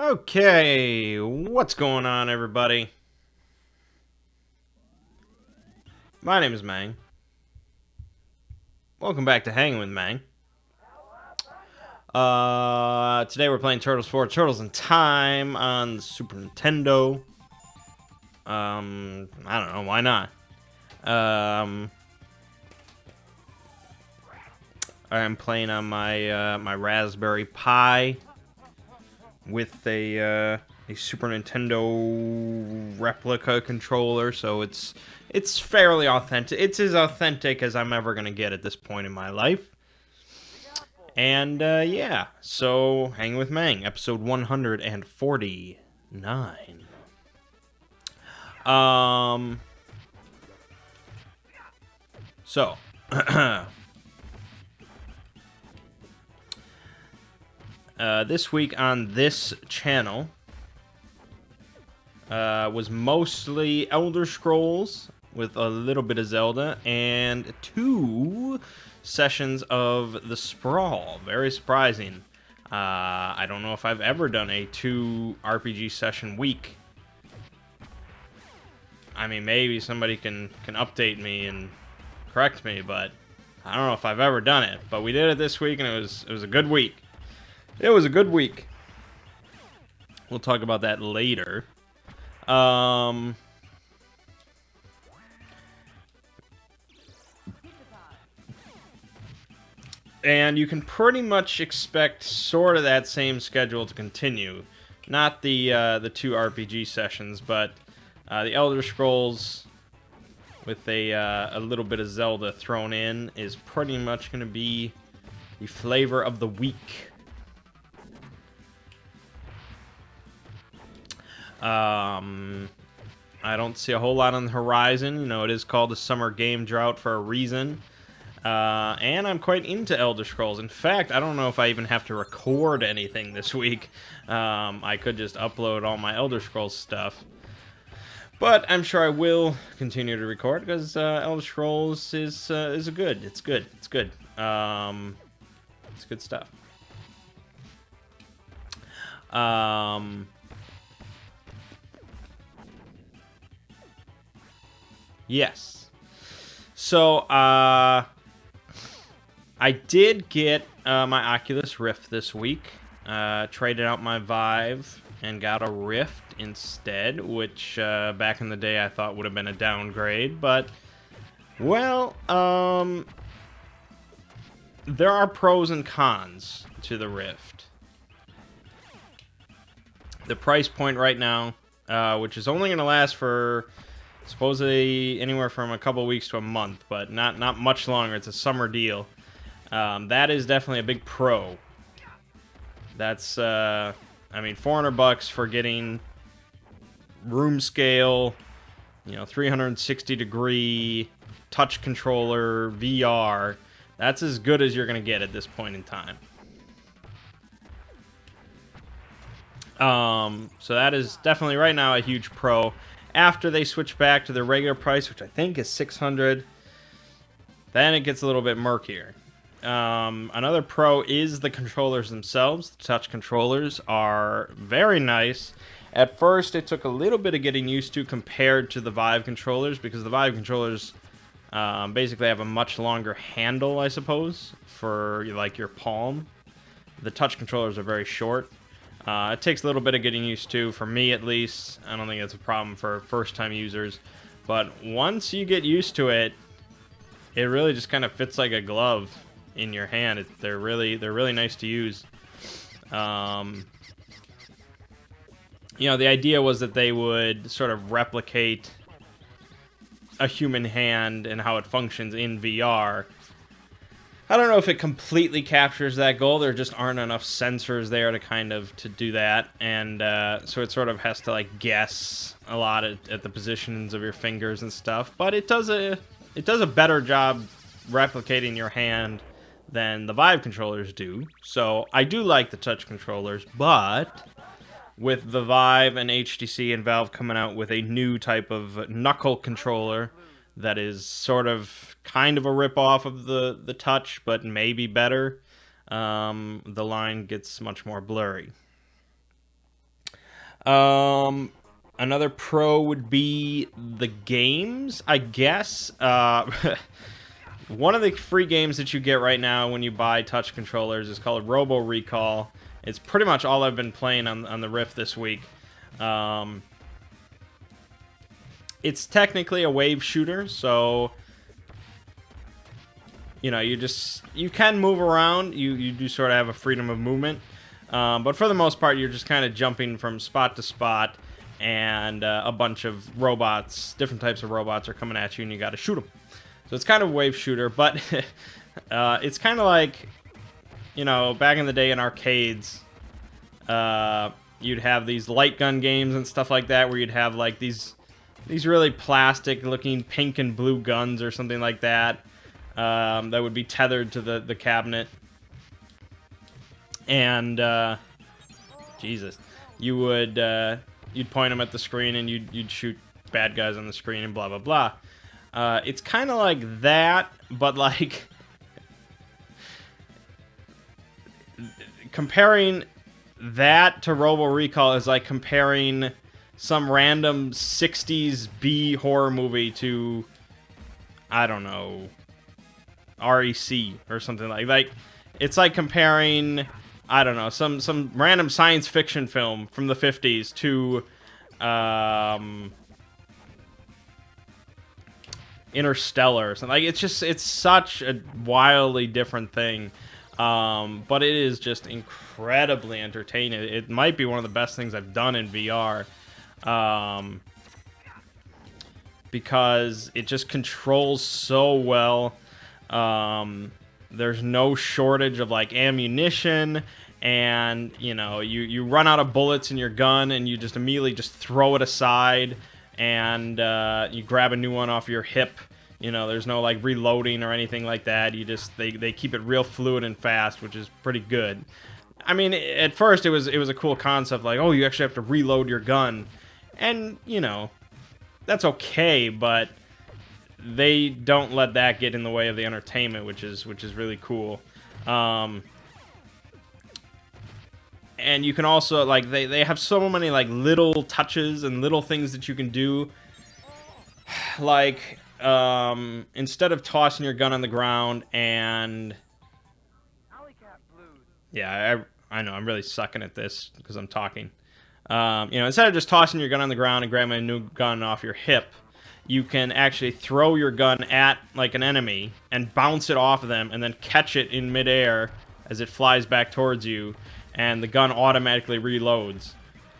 Okay, what's going on, everybody? My name is Mangg. Welcome back to Hanging with Mangg. Today we're playing Turtles 4 Turtles in Time on the Super Nintendo. I don't know, why not? I'm playing on my my Raspberry Pi with a Super Nintendo replica controller, so it's fairly authentic. It's as authentic as I'm ever gonna get at this point in my life. And yeah, so Hang with Mangg, episode 149. So this week on this channel was mostly Elder Scrolls with a little bit of Zelda and 2 sessions of the Sprawl. Very surprising. I don't know if I've ever done a 2 RPG session week. I mean, maybe somebody can update me and correct me, but I don't know if I've ever done it. But we did it this week, and it was a good week. It was a good week. We'll talk about that later. And you can pretty much expect sort of that same schedule to continue. Not the 2 RPG sessions, but the Elder Scrolls with a little bit of Zelda thrown in is pretty much going to be the flavor of the week. I don't see a whole lot on the horizon. You know, it is called a summer game drought for a reason. And I'm quite into Elder Scrolls. In fact, I don't know if I even have to record anything this week. I could just upload all my Elder Scrolls stuff. But I'm sure I will continue to record because Elder Scrolls is good. It's good. It's good. It's good stuff. Yes. So, I did get my Oculus Rift this week. Traded out my Vive and got a Rift instead, which back in the day I thought would have been a downgrade. But, well, there are pros and cons to the Rift. The price point right now, which is only going to last for supposedly anywhere from a couple weeks to a month, but not much longer. It's a summer deal. That is definitely a big pro. That's, I mean, $400 for getting room scale, 360 degree touch controller VR. That's as good as you're going to get at this point in time. So that is definitely right now a huge pro. After they switch back to the regular price, which I think is $600, then it gets a little bit murkier. Another pro is the controllers themselves. The touch controllers are very nice. At first, it took a little bit of getting used to compared to the Vive controllers, because the Vive controllers basically have a much longer handle, I suppose, for like your palm. The touch controllers are very short. It takes a little bit of getting used to, for me at least. I don't think it's a problem for first-time users. But once you get used to it, it really just kind of fits like a glove in your hand. They're really nice to use. The idea was that they would sort of replicate a human hand and how it functions in VR. I don't know if it completely captures that goal. There just aren't enough sensors there to do that, and so it sort of has to like guess a lot at the positions of your fingers and stuff. But it does a better job replicating your hand than the Vive controllers do. So I do like the touch controllers, but with the Vive and HTC and Valve coming out with a new type of knuckle controller that is sort of kind of a rip-off of the touch, but maybe better, the line gets much more blurry. Another pro would be the games, I guess. One of the free games that you get right now when you buy touch controllers is called Robo Recall. It's pretty much all I've been playing on the Rift this week. It's technically a wave shooter, so you know, you can move around. You do sort of have a freedom of movement. But for the most part, you're just kind of jumping from spot to spot, and a bunch of robots, different types of robots, are coming at you, and you got to shoot them. So it's kind of a wave shooter, but it's kind of like, you know, back in the day in arcades, you'd have these light gun games and stuff like that, where you'd have like these really plastic-looking pink and blue guns or something like that, that would be tethered to the cabinet. And Jesus, you'd point them at the screen, and you'd shoot bad guys on the screen, and blah blah blah. It's kind of like that, but like comparing that to Robo Recall is like comparing some random 60s B horror movie to, I don't know, REC or something like it's like comparing, I don't know, some random science fiction film from the 50s to Interstellar or something. Like, it's such a wildly different thing. But it is just incredibly entertaining. It might be one of the best things I've done in VR. Because it just controls so well. There's no shortage of like ammunition, and you know, you run out of bullets in your gun, and you just immediately just throw it aside, and you grab a new one off your hip. You know, there's no like reloading or anything like that. You just they keep it real fluid and fast, which is pretty good. I mean, at first it was a cool concept, like, oh, you actually have to reload your gun, and you know, that's okay, but they don't let that get in the way of the entertainment, which is really cool. And you can also, like, they have so many like little touches and little things that you can do. Like, instead of tossing your gun on the ground and yeah, I know I'm really sucking at this because I'm talking. You know, instead of just tossing your gun on the ground and grabbing a new gun off your hip, you can actually throw your gun at like an enemy and bounce it off of them, and then catch it in midair as it flies back towards you, and the gun automatically reloads.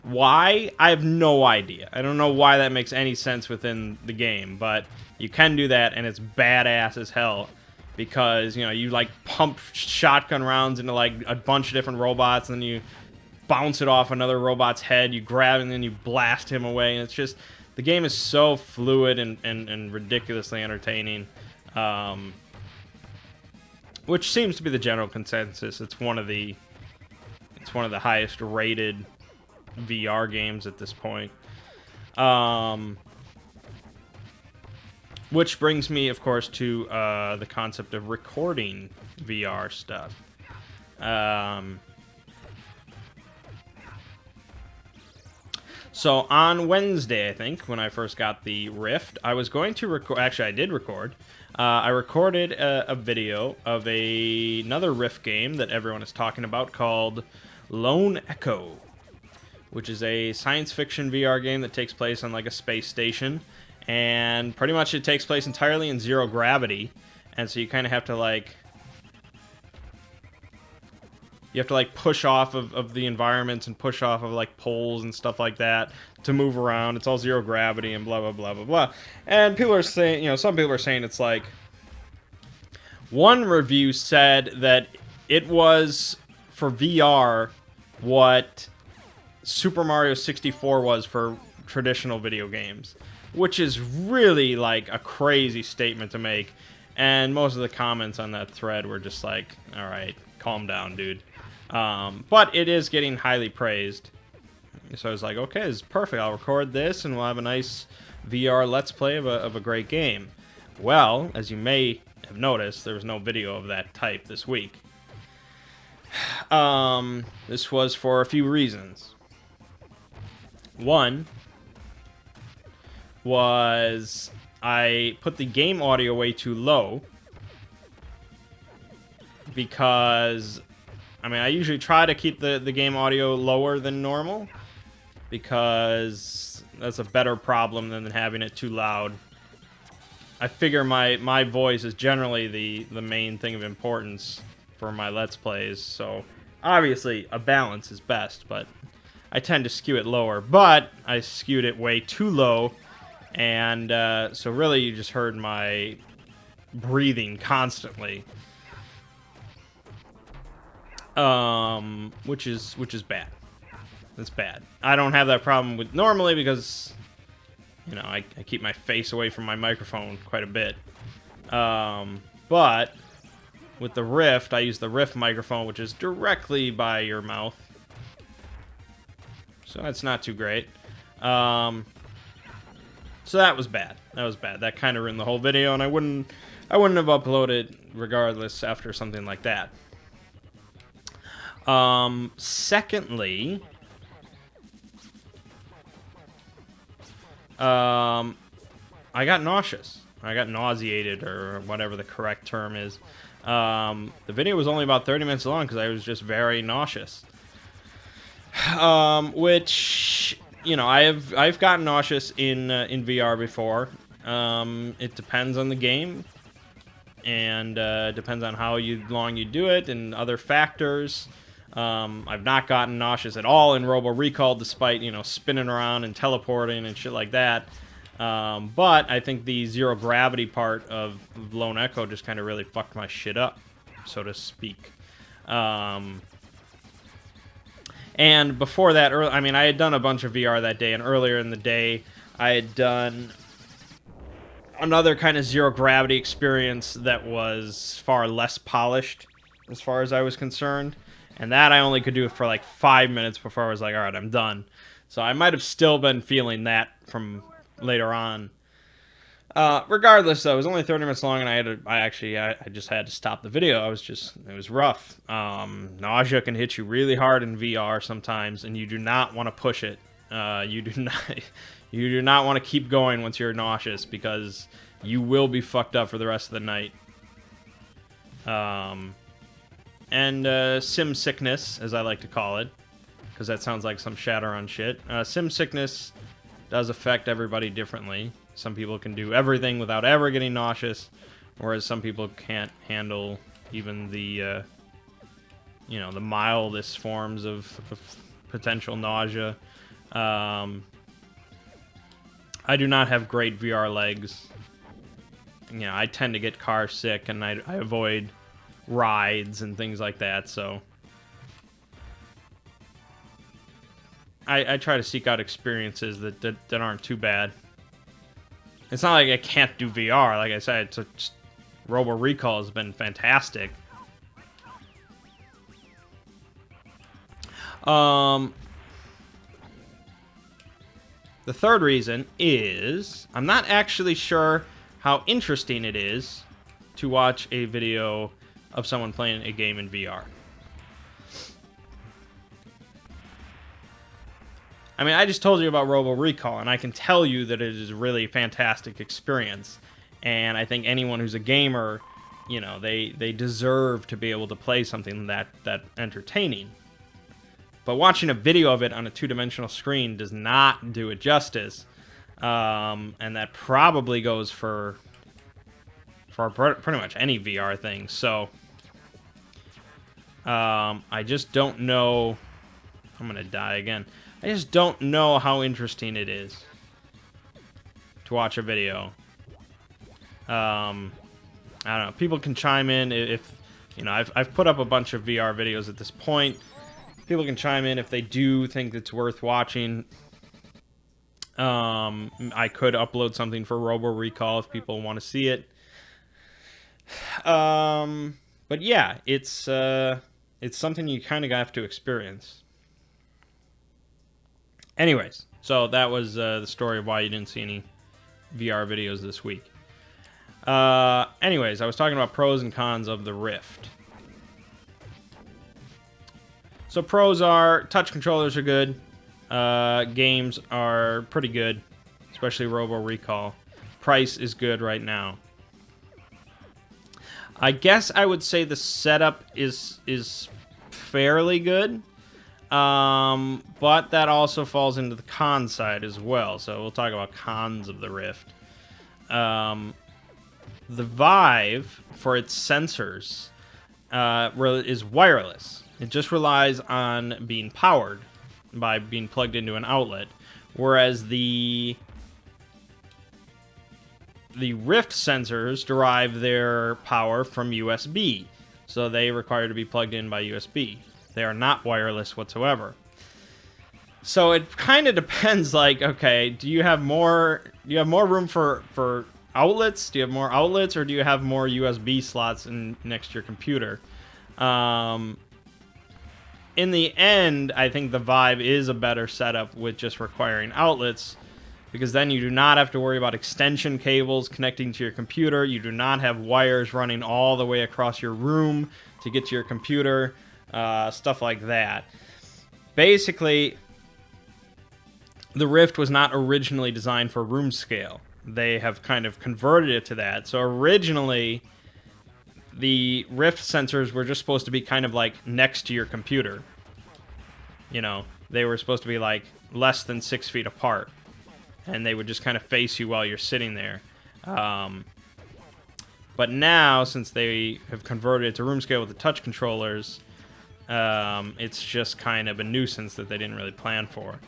Why? I have no idea. I don't know why that makes any sense within the game, but you can do that, and it's badass as hell. Because, you know, you like pump shotgun rounds into like a bunch of different robots, and then you bounce it off another robot's head, you grab it, and then you blast him away, and it's just, the game is so fluid and ridiculously entertaining, which seems to be the general consensus. It's one of the highest rated VR games at this point. Which brings me, of course, to the concept of recording VR stuff. So on Wednesday, I think, when I first got the Rift, I was going to record. Actually, I did record. I recorded a video of another Rift game that everyone is talking about called Lone Echo, which is a science fiction VR game that takes place on like a space station, and pretty much it takes place entirely in zero gravity, and so you kind of have to like push off of the environments and push off of like poles and stuff like that to move around. It's all zero gravity and blah blah blah blah blah. And people are saying, you know, some people are saying it's like, one review said that it was for VR what Super Mario 64 was for traditional video games, which is really like a crazy statement to make. And most of the comments on that thread were just like, all right, calm down, dude. But it is getting highly praised. So I was like, okay, this is perfect. I'll record this and we'll have a nice VR Let's Play of a great game. Well, as you may have noticed, there was no video of that type this week. This was for a few reasons. One was I put the game audio way too low because, I mean, I usually try to keep the game audio lower than normal because that's a better problem than having it too loud. I figure my voice is generally the main thing of importance for my Let's Plays, so obviously a balance is best, but I tend to skew it lower. But I skewed it way too low, and so really you just heard my breathing constantly, which is bad. That's bad. I don't have that problem with normally because, you know, I keep my face away from my microphone quite a bit. But with the Rift, I use the Rift microphone, which is directly by your mouth. So that's not too great. So that was bad. That was bad. That kind of ruined the whole video, and I wouldn't have uploaded regardless after something like that. Secondly, I got nauseous. I got nauseated, or whatever the correct term is. The video was only about 30 minutes long because I was just very nauseous. Which, you know, I've gotten nauseous in VR before. It depends on the game, and depends on how long you do it, and other factors. I've not gotten nauseous at all in Robo Recall, despite, you know, spinning around and teleporting and shit like that. But I think the zero gravity part of Lone Echo just kind of really fucked my shit up, so to speak. And before that, I mean, I had done a bunch of VR that day, and earlier in the day, I had done another kind of zero gravity experience that was far less polished, as far as I was concerned. And that I only could do it for like 5 minutes before I was like, all right, I'm done. So I might have still been feeling that from later on. Regardless, though, it was only 30 minutes long, and I just had to stop the video. It was rough. Nausea can hit you really hard in VR sometimes, and you do not want to push it. You do not want to keep going once you're nauseous, because you will be fucked up for the rest of the night. And sim sickness, as I like to call it, because that sounds like some Shadowrun shit. Sim sickness does affect everybody differently. Some people can do everything without ever getting nauseous, whereas some people can't handle even the, you know, the mildest forms of potential nausea. I do not have great VR legs. You know, I tend to get car sick, and I avoid rides and things like that, so I try to seek out experiences that aren't too bad. It's not like I can't do VR. Like I said, Robo Recall has been fantastic. The third reason is I'm not actually sure how interesting it is to watch a video of someone playing a game in VR. I mean, I just told you about Robo Recall, and I can tell you that it is a really fantastic experience. And I think anyone who's a gamer, you know, they deserve to be able to play something that entertaining. But watching a video of it on a two-dimensional screen does not do it justice. And that probably goes for pretty much any VR thing. So I just don't know. I'm gonna die again. I just don't know how interesting it is to watch a video. I don't know. People can chime in if you know. I've put up a bunch of VR videos at this point. People can chime in if they do think it's worth watching. I could upload something for Robo Recall if people want to see it. But yeah, it's something you kind of have to experience. Anyways, so that was the story of why you didn't see any VR videos this week. Anyways, I was talking about pros and cons of the Rift. So pros are touch controllers are good. games are pretty good, especially Robo Recall. Price is good right now. I guess I would say the setup is fairly good, but that also falls into the con side as well. So we'll talk about cons of the Rift. The Vive, for its sensors, is wireless. It just relies on being powered by being plugged into an outlet, whereas the Rift sensors derive their power from USB, so they require to be plugged in by USB. They are not wireless whatsoever. So it kind of depends, like, okay, do you have more room for outlets? Do you have more outlets, or do you have more USB slots next to your computer? In the end, I think the Vive is a better setup with just requiring outlets, because then you do not have to worry about extension cables connecting to your computer. You do not have wires running all the way across your room to get to your computer, stuff like that. Basically, the Rift was not originally designed for room scale. They have kind of converted it to that. So originally, the Rift sensors were just supposed to be kind of like next to your computer. You know, they were supposed to be like less than 6 feet apart, and they would just kind of face you while you're sitting there. But now, since they have converted it to room scale with the touch controllers, it's just kind of a nuisance that they didn't really plan for.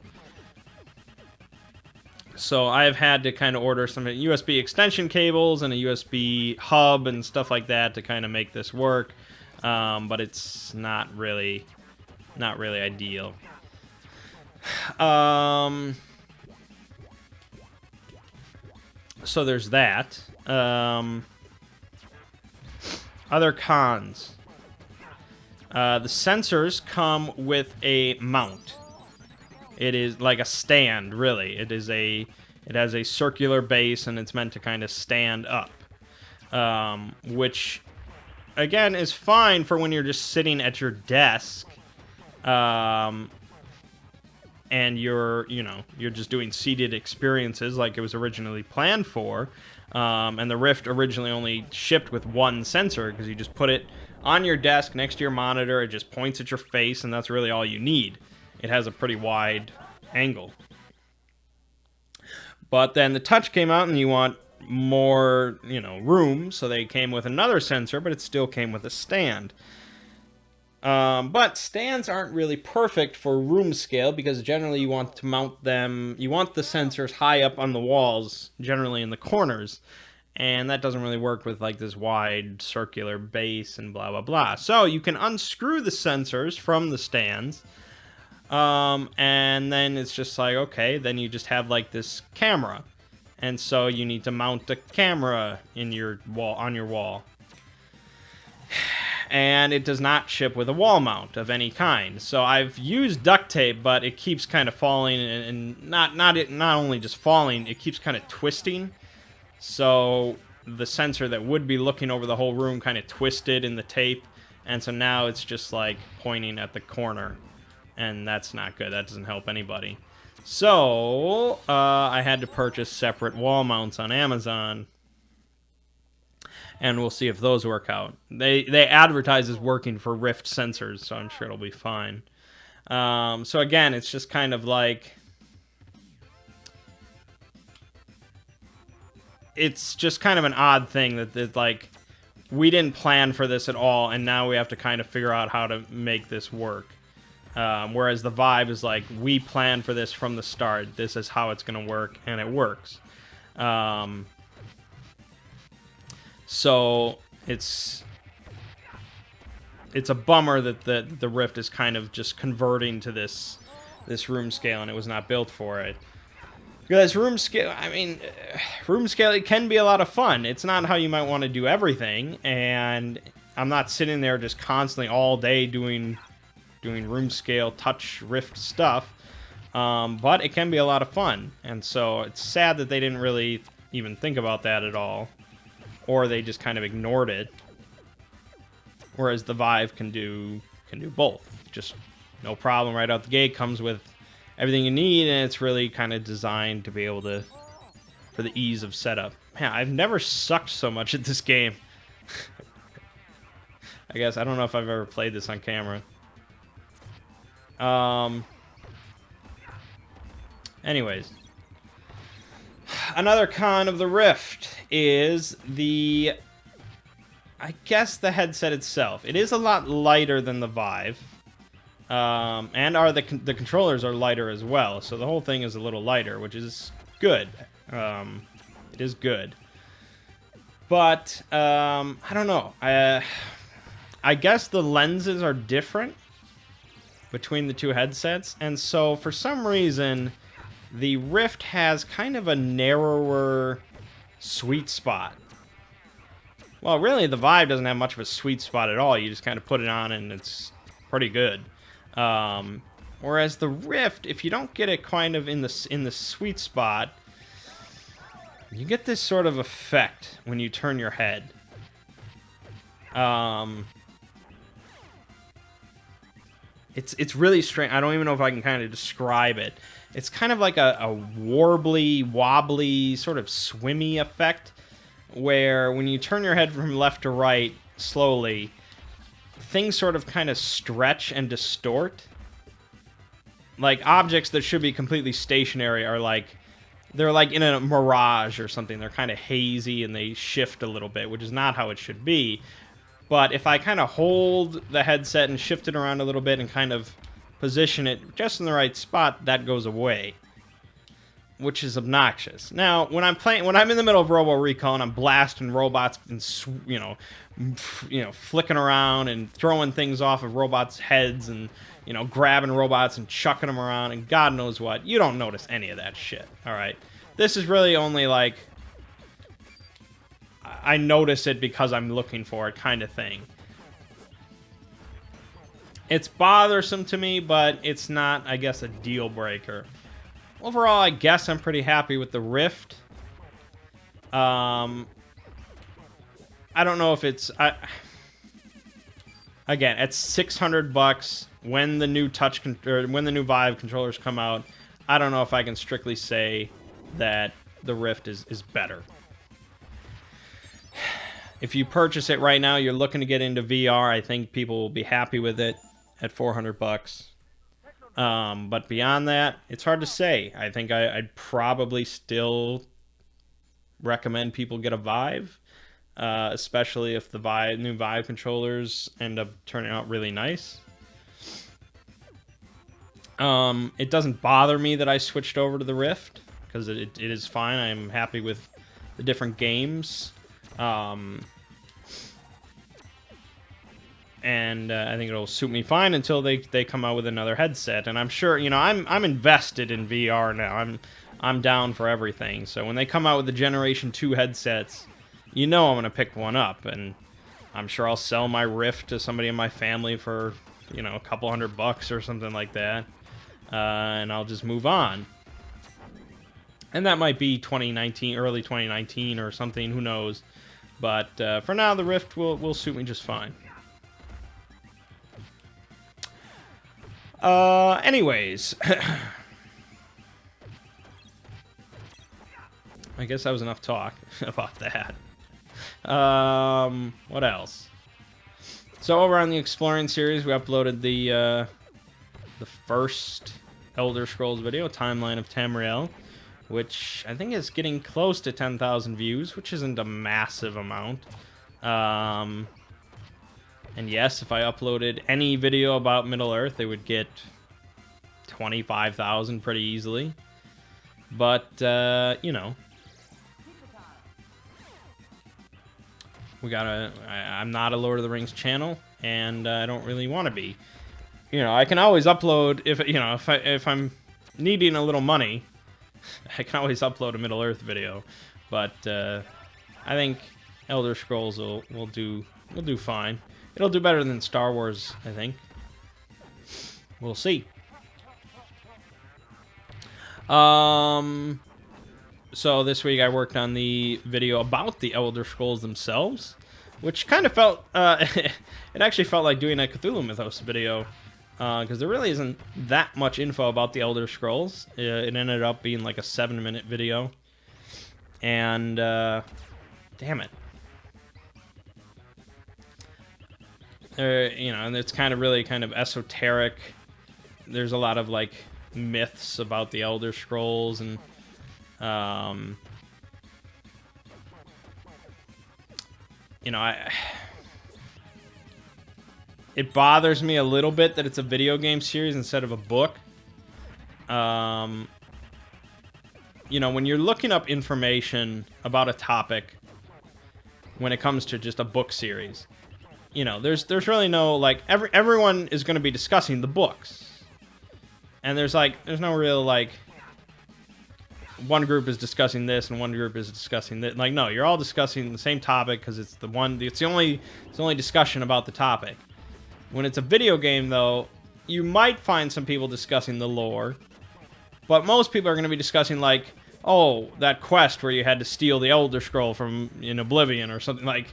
So I've had to kind of order some USB extension cables and a USB hub and stuff like that to kind of make this work, but it's not really ideal. So there's that. Other cons. The sensors come with a mount. It is like a stand, really. It has a circular base, and it's meant to kind of stand up, which again is fine for when you're just sitting at your desk, and you're just doing seated experiences like it was originally planned for. And the Rift originally only shipped with one sensor, because you just put it on your desk next to your monitor. It just points at your face, and that's really all you need. It has a pretty wide angle. But then the Touch came out, and you want more, room, so they came with another sensor, but it still came with a stand. But stands aren't really perfect for room scale, because generally you want to mount them, you want the sensors high up on the walls, generally in the corners, and that doesn't really work with like this wide circular base and blah blah blah. So you can unscrew the sensors from the stands, and then it's just like, okay, then you just have like this camera, and so you need to mount the camera in your wall, on your wall. And it does not ship with a wall mount of any kind. So I've used duct tape, but it keeps kind of falling, and not only just falling, it keeps kind of twisting. So the sensor that would be looking over the whole room kind of twisted in the tape, and so now it's just like pointing at the corner, and that's not good. That doesn't help anybody. So I had to purchase separate wall mounts on Amazon, and we'll see if those work out. They advertise as working for Rift sensors, so I'm sure it'll be fine. So again, it's just kind of like, it's just kind of an odd thing that like, we didn't plan for this at all, and now we have to kind of figure out how to make this work. Whereas the Vive is like, we planned for this from the start. This is how it's going to work, and it works. So it's a bummer that the Rift is kind of just converting to this room scale, and it was not built for it. Because room scale, it can be a lot of fun. It's not how you might want to do everything, and I'm not sitting there just constantly all day doing room scale touch Rift stuff, but it can be a lot of fun, and so it's sad that they didn't really even think about that at all, or they just kind of ignored it. Whereas the Vive can do both, just no problem right out the gate. Comes with everything you need, and it's really kind of designed to be able to, for the ease of setup. Man, I've never sucked so much at this game. I guess, I don't know if I've ever played this on camera. Anyways. Another con of the Rift is the... I guess the headset itself. It is a lot lighter than the Vive. And the controllers are lighter as well, so the whole thing is a little lighter, which is good. It is good. But, I don't know. I guess the lenses are different between the two headsets, and so for some reason, the Rift has kind of a narrower sweet spot. Well, really, the Vive doesn't have much of a sweet spot at all. You just kind of put it on, and it's pretty good. Whereas the Rift, if you don't get it kind of in the sweet spot, you get this sort of effect when you turn your head. It's really strange. I don't even know if I can kind of describe it. It's kind of like a warbly, wobbly, sort of swimmy effect, where when you turn your head from left to right slowly, things sort of kind of stretch and distort. Like, objects that should be completely stationary are like, they're like in a mirage or something. They're kind of hazy and they shift a little bit, which is not how it should be. But if I kind of hold the headset and shift it around a little bit and kind of position it just in the right spot, that goes away, which is obnoxious. Now, when I'm in the middle of Robo Recall and I'm blasting robots and flicking around and throwing things off of robots' heads and grabbing robots and chucking them around and God knows what, you don't notice any of that shit. All right, this is really only like I notice it because I'm looking for it kind of thing. It's bothersome to me, but it's not, I guess, a deal breaker. Overall, I guess I'm pretty happy with the Rift. I don't know if it's... Again, at $600 when the new when the new Vive controllers come out, I don't know if I can strictly say that the Rift is better. If you purchase it right now, you're looking to get into VR, I think people will be happy with it at $400. But beyond that, it's hard to say. I think I'd probably still recommend people get a Vive, especially if the new Vive controllers end up turning out really nice. It doesn't bother me that I switched over to the Rift, because it is fine. I'm happy with the different games. And I think it'll suit me fine until they come out with another headset. And I'm sure, I'm invested in VR now. I'm down for everything. So when they come out with the Generation 2 headsets, I'm going to pick one up. And I'm sure I'll sell my Rift to somebody in my family for, a couple $100 or something like that. And I'll just move on. And that might be 2019, early 2019 or something, who knows. But for now, the Rift will suit me just fine. Anyways. I guess that was enough talk about that. What else? So over on the Exploring series, we uploaded the first Elder Scrolls video, Timeline of Tamriel, which I think is getting close to 10,000 views, which isn't a massive amount. And yes, if I uploaded any video about Middle-earth, it would get 25,000 pretty easily. But, I'm not a Lord of the Rings channel, and I don't really want to be. I can always upload, if I'm needing a little money, I can always upload a Middle-earth video. But, I think Elder Scrolls will do fine. It'll do better than Star Wars, I think. We'll see. So this week I worked on the video about the Elder Scrolls themselves, which kind of felt, it actually felt like doing a Cthulhu Mythos video, because there really isn't that much info about the Elder Scrolls. It ended up being like a 7-minute video. And, damn it. You know, and it's kind of really kind of esoteric. There's a lot of, like, myths about the Elder Scrolls, and, you know, it bothers me a little bit that it's a video game series instead of a book. You know, when you're looking up information about a topic, when it comes to just a book series, you know, there's really no, like, everyone is going to be discussing the books. And there's no real, like, one group is discussing this and one group is discussing that. Like, no, you're all discussing the same topic because it's the only discussion about the topic. When it's a video game, though, you might find some people discussing the lore, but most people are going to be discussing, like, oh, that quest where you had to steal the Elder Scroll from in Oblivion or something. Like,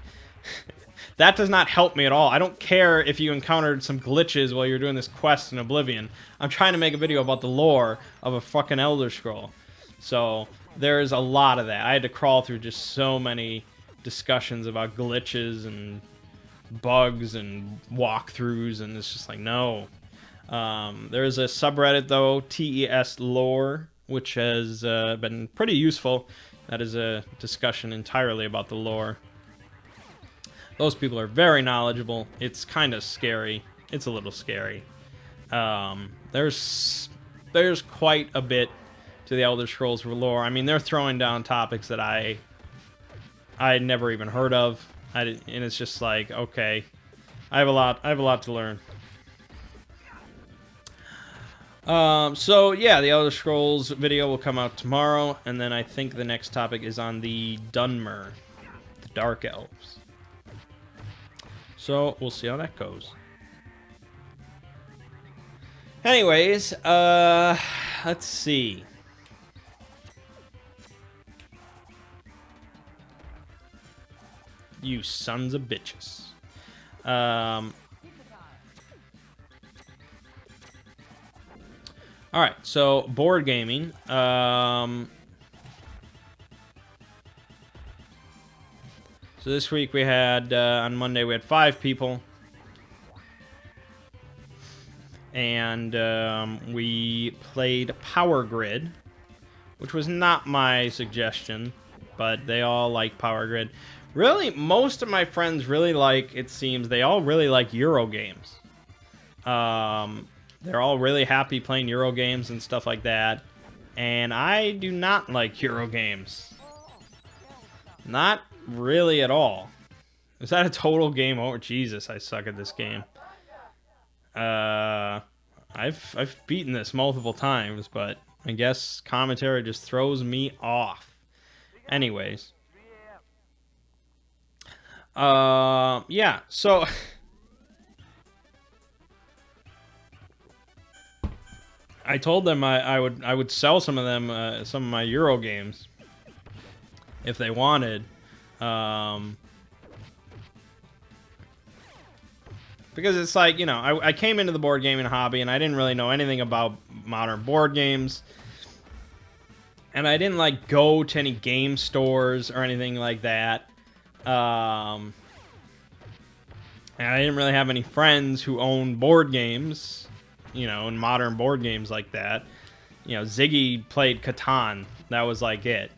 that does not help me at all. I don't care if you encountered some glitches while you're doing this quest in Oblivion. I'm trying to make a video about the lore of a fucking Elder Scroll. So there's a lot of that. I had to crawl through just so many discussions about glitches and bugs and walkthroughs, and it's just like, no. There's a subreddit, though, TES Lore, which has been pretty useful. That is a discussion entirely about the lore. Those people are very knowledgeable. It's kind of scary. It's a little scary. There's quite a bit to the Elder Scrolls lore. I mean, they're throwing down topics that I had never even heard of. And it's just like, okay, I have a lot to learn. So yeah, the Elder Scrolls video will come out tomorrow, and then I think the next topic is on the Dunmer, the Dark Elves. So we'll see how that goes. Anyways, let's see. You sons of bitches. Alright, so board gaming. So this week we had, on Monday, we had 5 people. And we played Power Grid, which was not my suggestion, but they all like Power Grid. Really, most of my friends really like, it seems, they all really like Eurogames. They're all really happy playing Eurogames and stuff like that. And I do not like Eurogames. Not really at all. Is that a total game over? Jesus, I suck at this game. I've beaten this multiple times, but I guess commentary just throws me off. Anyways. Yeah, so I told them I would sell some of them, some of my Euro games if they wanted, because it's like, you know, I came into the board gaming hobby and I didn't really know anything about modern board games, and I didn't like go to any game stores or anything like that. And I didn't really have any friends who owned board games, you know, and modern board games like that. You know, Ziggy played Catan. That was like it.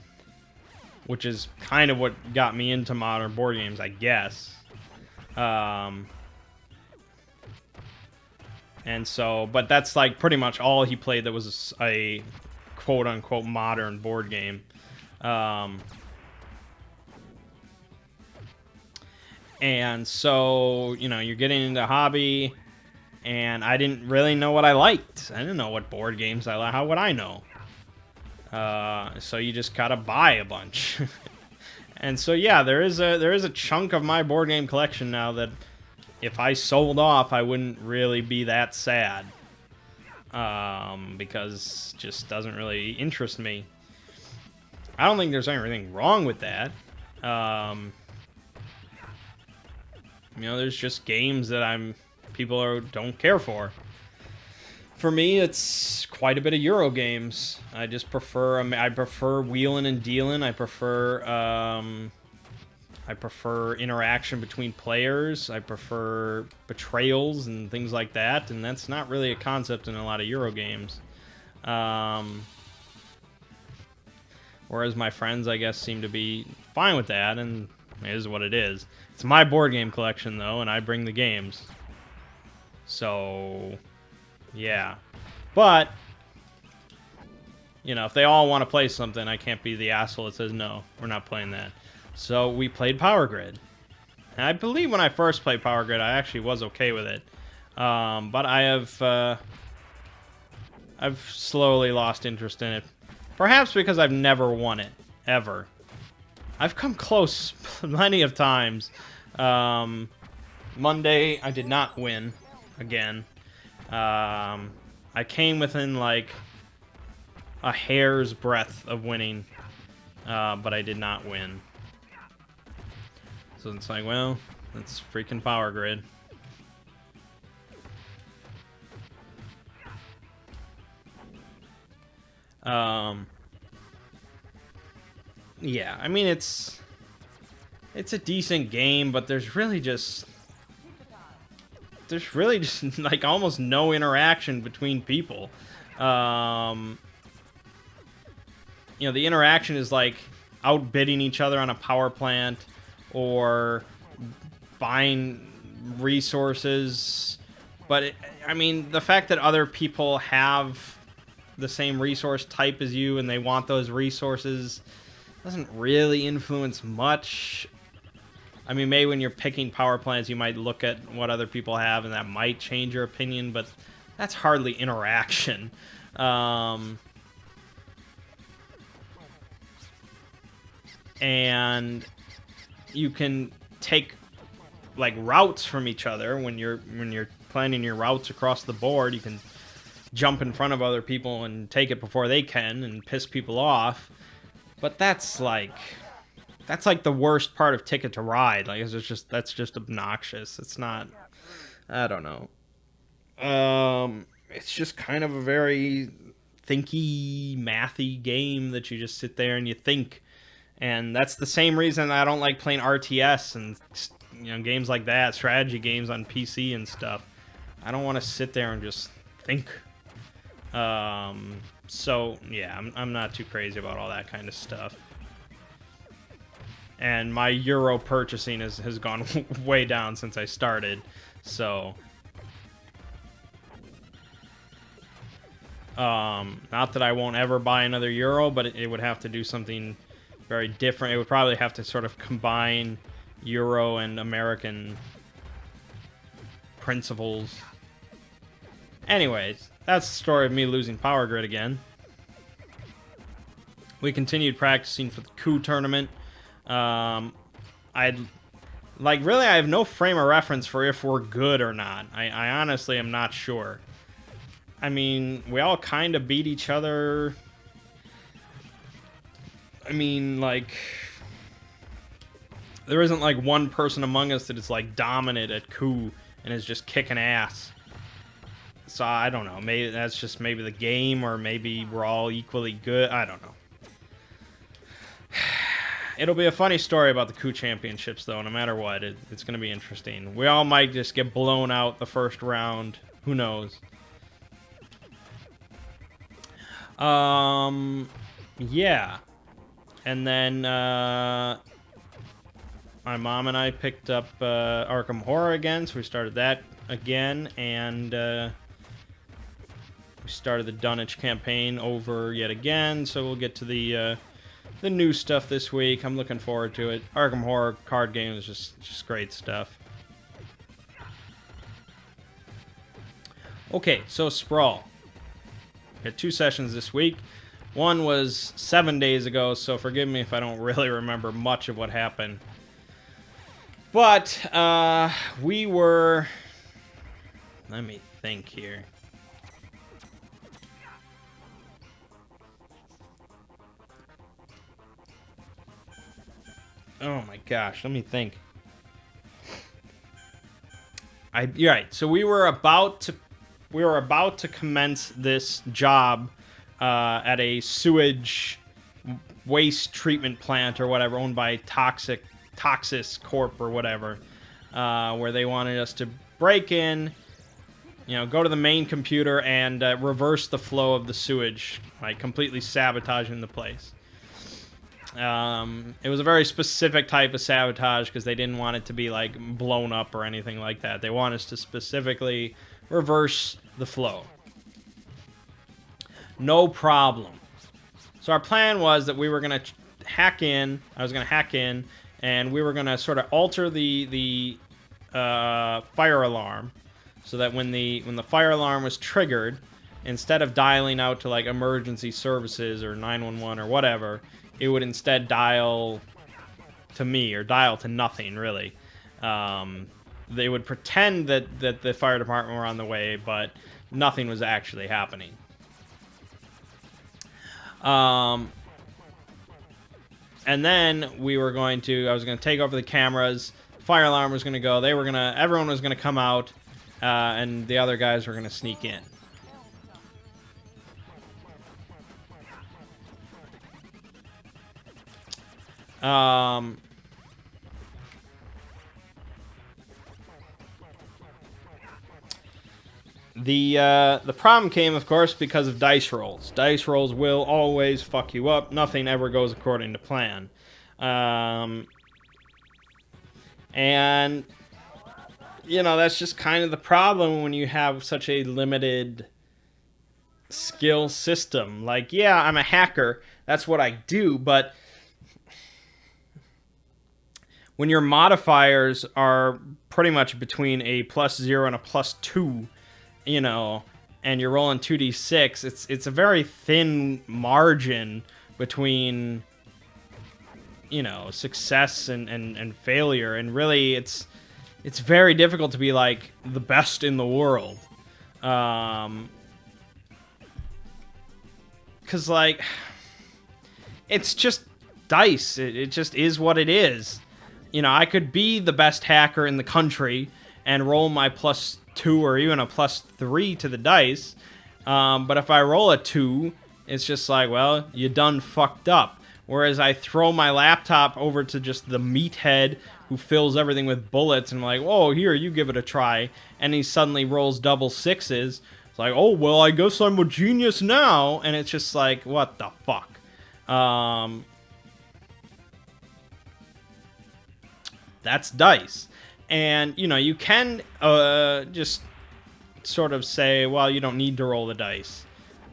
Which is kind of what got me into modern board games, I guess. And so, but that's like pretty much all he played that was a quote-unquote modern board game. And so, you know, you're getting into hobby, and I didn't really know what I liked. I didn't know what board games I liked. How would I know? So you just gotta buy a bunch. And so, yeah, there is a chunk of my board game collection now that if I sold off, I wouldn't really be that sad. Because it just doesn't really interest me. I don't think there's anything wrong with that. You know, there's just games that people don't care for. For me, it's quite a bit of Eurogames. I just prefer. I prefer wheeling and dealing. I prefer. I prefer interaction between players. I prefer betrayals and things like that. And that's not really a concept in a lot of Eurogames. Whereas my friends, I guess, seem to be fine with that, and it is what it is. It's my board game collection, though, and I bring the games. So, yeah. But, you know, if they all want to play something, I can't be the asshole that says, no, we're not playing that. So we played Power Grid. And I believe when I first played Power Grid, I actually was okay with it. But I've slowly lost interest in it. Perhaps because I've never won it, ever. I've come close plenty of times. Monday, I did not win again. I came within, like, a hair's breadth of winning, but I did not win. So it's like, well, it's freaking Power Grid. Yeah, I mean, it's a decent game, but there's really just like almost no interaction between people. You know, the interaction is like outbidding each other on a power plant or buying resources. But I mean, the fact that other people have the same resource type as you and they want those resources doesn't really influence much. I mean, maybe when you're picking power plants, you might look at what other people have, and that might change your opinion, but that's hardly interaction. And you can take like routes from each other when you're planning your routes across the board. You can jump in front of other people and take it before they can and piss people off. But that's like the worst part of Ticket to Ride. Like, that's just obnoxious. It's not, I don't know. It's just kind of a very thinky, mathy game that you just sit there and you think. And that's the same reason I don't like playing RTS and, you know, games like that, strategy games on PC and stuff. I don't want to sit there and just think. So yeah, I'm not too crazy about all that kind of stuff. And my Euro purchasing has gone way down since I started. So not that I won't ever buy another Euro, but it would have to do something very different. It would probably have to sort of combine Euro and American principles. Anyways, that's the story of me losing Power Grid again. We continued practicing for the coup tournament. I have no frame of reference for if we're good or not. I honestly am not sure. I mean, we all kind of beat each other. I mean, like, there isn't like one person among us that is like dominant at coup and is just kicking ass. So I don't know. Maybe that's just maybe the game, or maybe we're all equally good. I don't know. It'll be a funny story about the coup championships, though. No matter what, it's going to be interesting. We all might just get blown out the first round. Who knows? Yeah. And then my mom and I picked up Arkham Horror again, so we started that again, and we started the Dunwich campaign over yet again, so we'll get to the new stuff this week. I'm looking forward to it. Arkham Horror card game is just great stuff. Okay, so Sprawl. We had 2 sessions this week. One was 7 days ago, so forgive me if I don't really remember much of what happened. But we were... Let me think here. Oh my gosh, let me think. You're right. So we were about to we were about to commence this job at a sewage waste treatment plant or whatever, owned by Toxis Corp or whatever, where they wanted us to break in, you know, go to the main computer and reverse the flow of the sewage, like completely sabotaging the place. It was a very specific type of sabotage because they didn't want it to be like blown up or anything like that. They want us to specifically reverse the flow. No problem. So our plan was that we were going to hack in. I was going to hack in, and we were going to sort of alter the fire alarm, so that when the fire alarm was triggered, instead of dialing out to like emergency services or 911 or whatever, it would instead dial to me, or dial to nothing really. They would pretend that the fire department were on the way, but nothing was actually happening. And then I was going to take over the cameras. Fire alarm was going to go. Everyone was going to come out, and the other guys were going to sneak in. The problem came, of course, because of dice rolls. Dice rolls will always fuck you up. Nothing ever goes according to plan. And, you know, that's just kind of the problem when you have such a limited skill system. Like, yeah, I'm a hacker. That's what I do, but when your modifiers are pretty much between a +0 and a +2, you know, and you're rolling 2d6, it's a very thin margin between, you know, success and failure, and really it's very difficult to be like the best in the world, because like it's just dice. It just is what it is. You know, I could be the best hacker in the country and roll my +2 or even a +3 to the dice, but if I roll a 2, it's just like, well, you done fucked up. Whereas I throw my laptop over to just the meathead who fills everything with bullets, and I'm like, oh, here, you give it a try, and he suddenly rolls double 6s. It's like, oh, well, I guess I'm a genius now, and it's just like, what the fuck? That's dice. And, you know, you can just sort of say, well, you don't need to roll the dice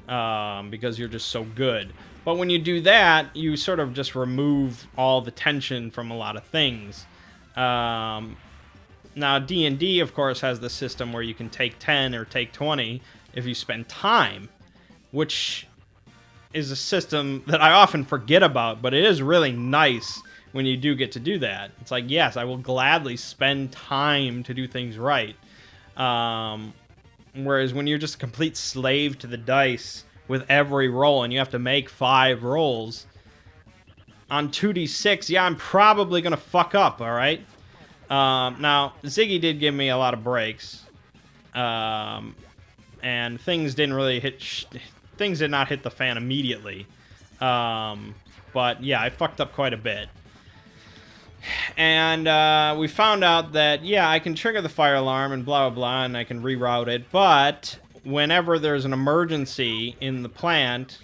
because you're just so good. But when you do that, you sort of just remove all the tension from a lot of things. Now, D&D, of course, has the system where you can take 10 or take 20 if you spend time, which is a system that I often forget about, but it is really nice when you do get to do that. It's like, yes, I will gladly spend time to do things right. Whereas when you're just a complete slave to the dice with every roll, and you have to make 5 rolls, on 2d6, yeah, I'm probably going to fuck up, alright? Now, Ziggy did give me a lot of breaks. And things didn't really things did not hit the fan immediately. But, yeah, I fucked up quite a bit. And we found out that, yeah, I can trigger the fire alarm and blah, blah, blah, and I can reroute it, but whenever there's an emergency in the plant,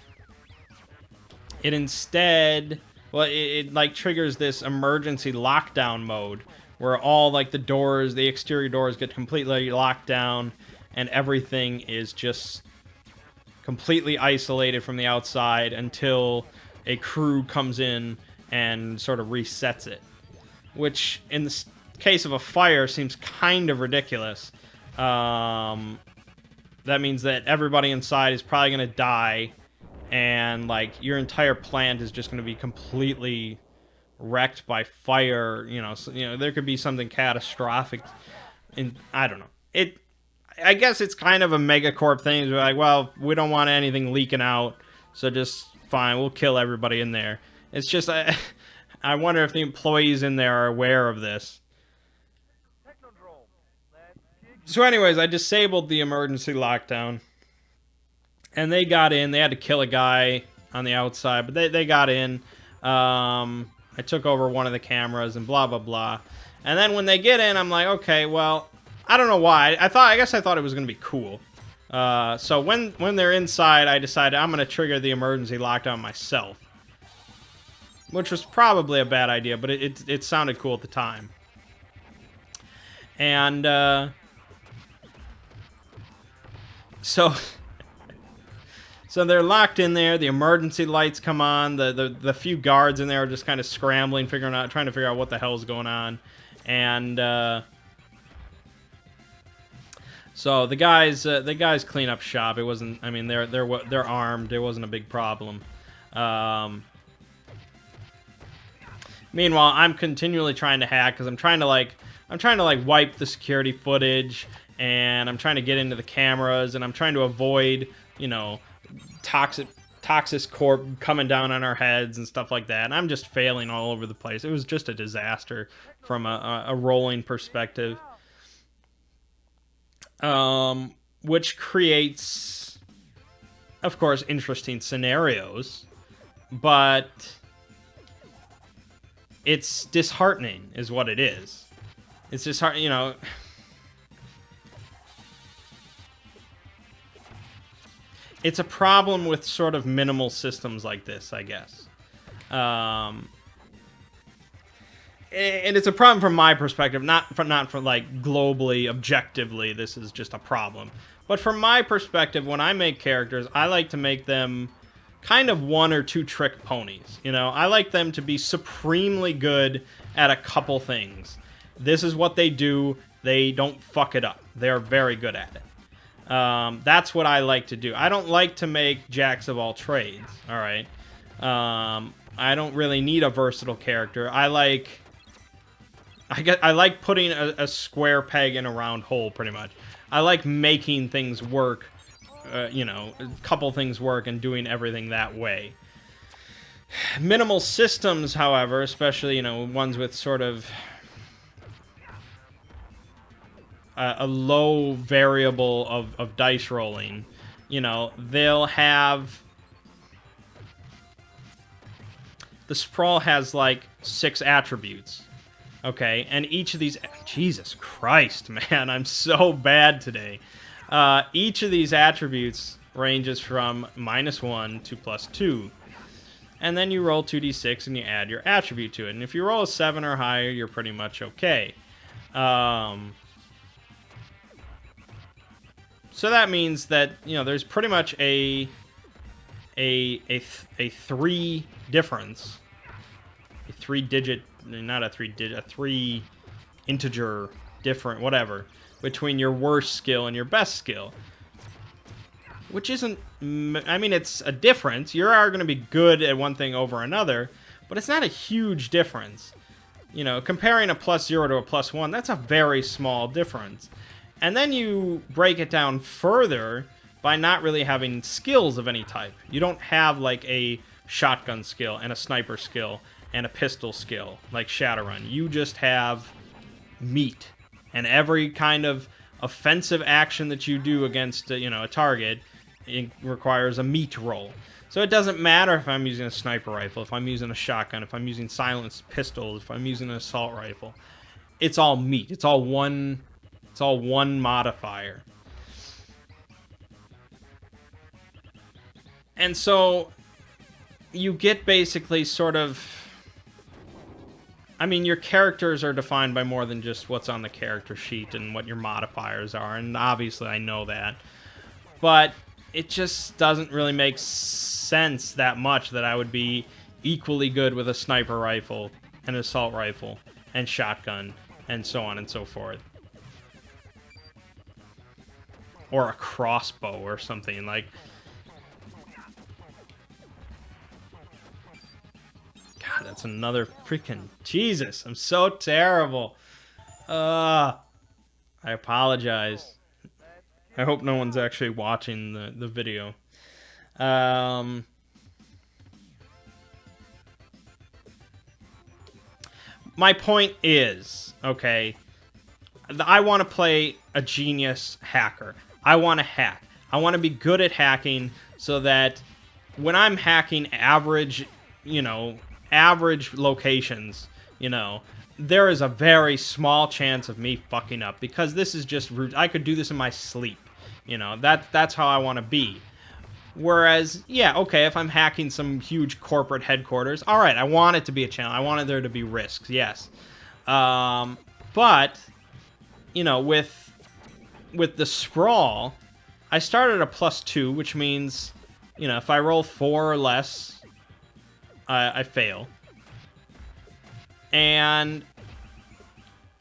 it instead, well, it like triggers this emergency lockdown mode where all like the doors, the exterior doors get completely locked down and everything is just completely isolated from the outside until a crew comes in and sort of resets it. Which, in the case of a fire, seems kind of ridiculous. That means that everybody inside is probably going to die, and like your entire plant is just going to be completely wrecked by fire. You know, so, you know, there could be something catastrophic. And I don't know. I guess it's kind of a megacorp thing. We're like, well, we don't want anything leaking out, so just fine, we'll kill everybody in there. It's just I wonder if the employees in there are aware of this. So anyways, I disabled the emergency lockdown. And they got in. They had to kill a guy on the outside, but they got in. I took over one of the cameras and blah, blah, blah. And then when they get in, I'm like, okay, well, I don't know why. I guess I thought it was going to be cool. So when they're inside, I decided I'm going to trigger the emergency lockdown myself. Which was probably a bad idea, but it sounded cool at the time. And, so they're locked in there. The emergency lights come on. The few guards in there are just kind of scrambling, trying to figure out what the hell's going on. And so the guys clean up shop. It wasn't. I mean, they're armed. It wasn't a big problem. Meanwhile, I'm continually trying to hack because I'm trying to wipe the security footage, and I'm trying to get into the cameras, and I'm trying to avoid, you know, toxic corp coming down on our heads and stuff like that. And I'm just failing all over the place. It was just a disaster from a rolling perspective, which creates, of course, interesting scenarios, but it's disheartening is what it is. It's disheartening, you know. It's a problem with sort of minimal systems like this, I guess. And it's a problem from my perspective, not from like globally, objectively, this is just a problem. But from my perspective, when I make characters, I like to make them kind of one or two trick ponies. You know, I like them to be supremely good at a couple things. This is what they do. They don't fuck it up. They're very good at it. That's what I like to do. I don't like to make jacks of all trades. All right. I don't really need a versatile character. I like putting a square peg in a round hole, pretty much. I like making things work. You know, a couple things work and doing everything that way. Minimal systems, however, especially, you know, ones with sort of a low variable of dice rolling, you know, they'll have... The Sprawl has, like, 6 attributes, okay? And each of these... Jesus Christ, man, I'm so bad today. Each of these attributes ranges from -1 to +2. And then you roll 2d6 and you add your attribute to it. And if you roll a 7 or higher, you're pretty much okay. So that means that, you know, there's pretty much a 3 difference. A 3-digit, not a 3-digit, a 3 integer different, whatever, between your worst skill and your best skill. Which isn't, I mean, it's a difference. You are going to be good at one thing over another, but it's not a huge difference. You know, comparing a +0 to a +1, that's a very small difference. And then you break it down further by not really having skills of any type. You don't have, like, a shotgun skill and a sniper skill and a pistol skill like Shadowrun. You just have meat. And every kind of offensive action that you do against, you know, a target, it requires a meat roll. So it doesn't matter if I'm using a sniper rifle, if I'm using a shotgun, if I'm using silenced pistols, if I'm using an assault rifle. It's all meat. It's all one modifier. And so you get basically sort of... I mean, your characters are defined by more than just what's on the character sheet and what your modifiers are, and obviously I know that. But it just doesn't really make sense that much that I would be equally good with a sniper rifle, an assault rifle, and shotgun, and so on and so forth. Or a crossbow or something, like... God, that's another freaking... Jesus, I'm so terrible. I apologize. I hope no one's actually watching the video. My point is, okay, I want to play a genius hacker. I want to hack. I want to be good at hacking so that when I'm hacking average, average locations, there is a very small chance of me fucking up because this is just I could do this in my sleep. That's how I want to be. Whereas, yeah, okay, if I'm hacking some huge corporate headquarters, all right, I want it to be a challenge. I wanted there to be risks, yes. But, with the Sprawl, I started a +2, which means, if I roll 4 or less, I fail. And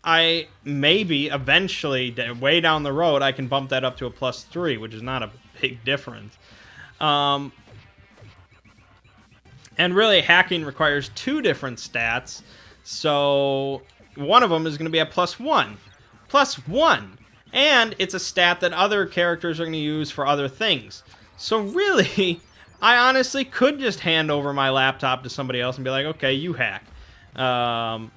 I maybe eventually, way down the road, I can bump that up to a +3, which is not a big difference. And really, hacking requires 2 different stats, so one of them is going to be a +1. +1! And it's a stat that other characters are going to use for other things. So really, I honestly could just hand over my laptop to somebody else and be like, okay, you hack. And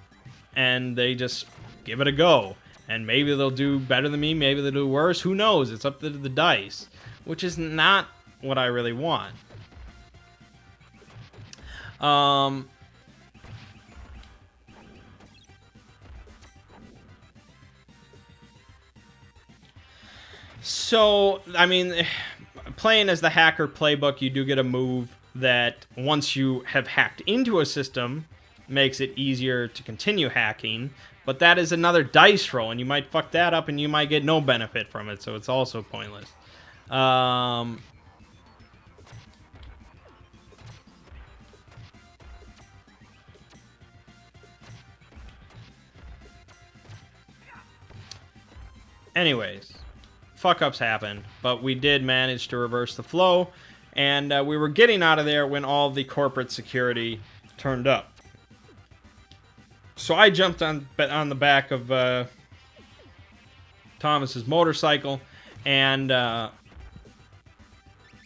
they just give it a go. And maybe they'll do better than me, maybe they'll do worse, who knows? It's up to the dice. Which is not what I really want. So, I mean, playing as the hacker playbook, you do get a move that once you have hacked into a system, makes it easier to continue hacking. But that is another dice roll, and you might fuck that up, and you might get no benefit from it, so it's also pointless. Anyways, fuck-ups happened, but we did manage to reverse the flow, and we were getting out of there when all the corporate security turned up. So I jumped on the back of Thomas's motorcycle, and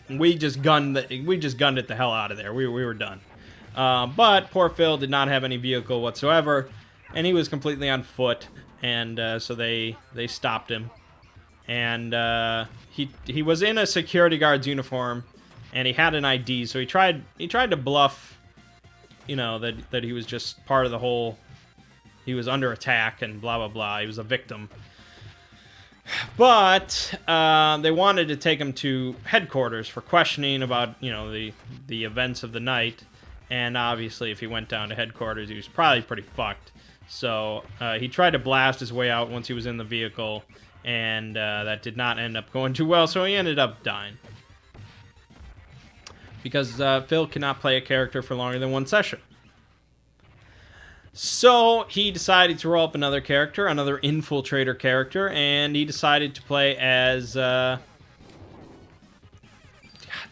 we just gunned it the hell out of there. We were done. But poor Phil did not have any vehicle whatsoever, and he was completely on foot. And so they stopped him, and he was in a security guard's uniform, and he had an ID. So he tried to bluff, that he was just part of the whole. He was under attack and blah blah blah. He was a victim. But they wanted to take him to headquarters for questioning about the events of the night, and obviously if he went down to headquarters, he was probably pretty fucked. So he tried to blast his way out once he was in the vehicle, and that did not end up going too well, so he ended up dying. Because Phil cannot play a character for longer than one session. So he decided to roll up another character, another infiltrator character, and he decided to play as... God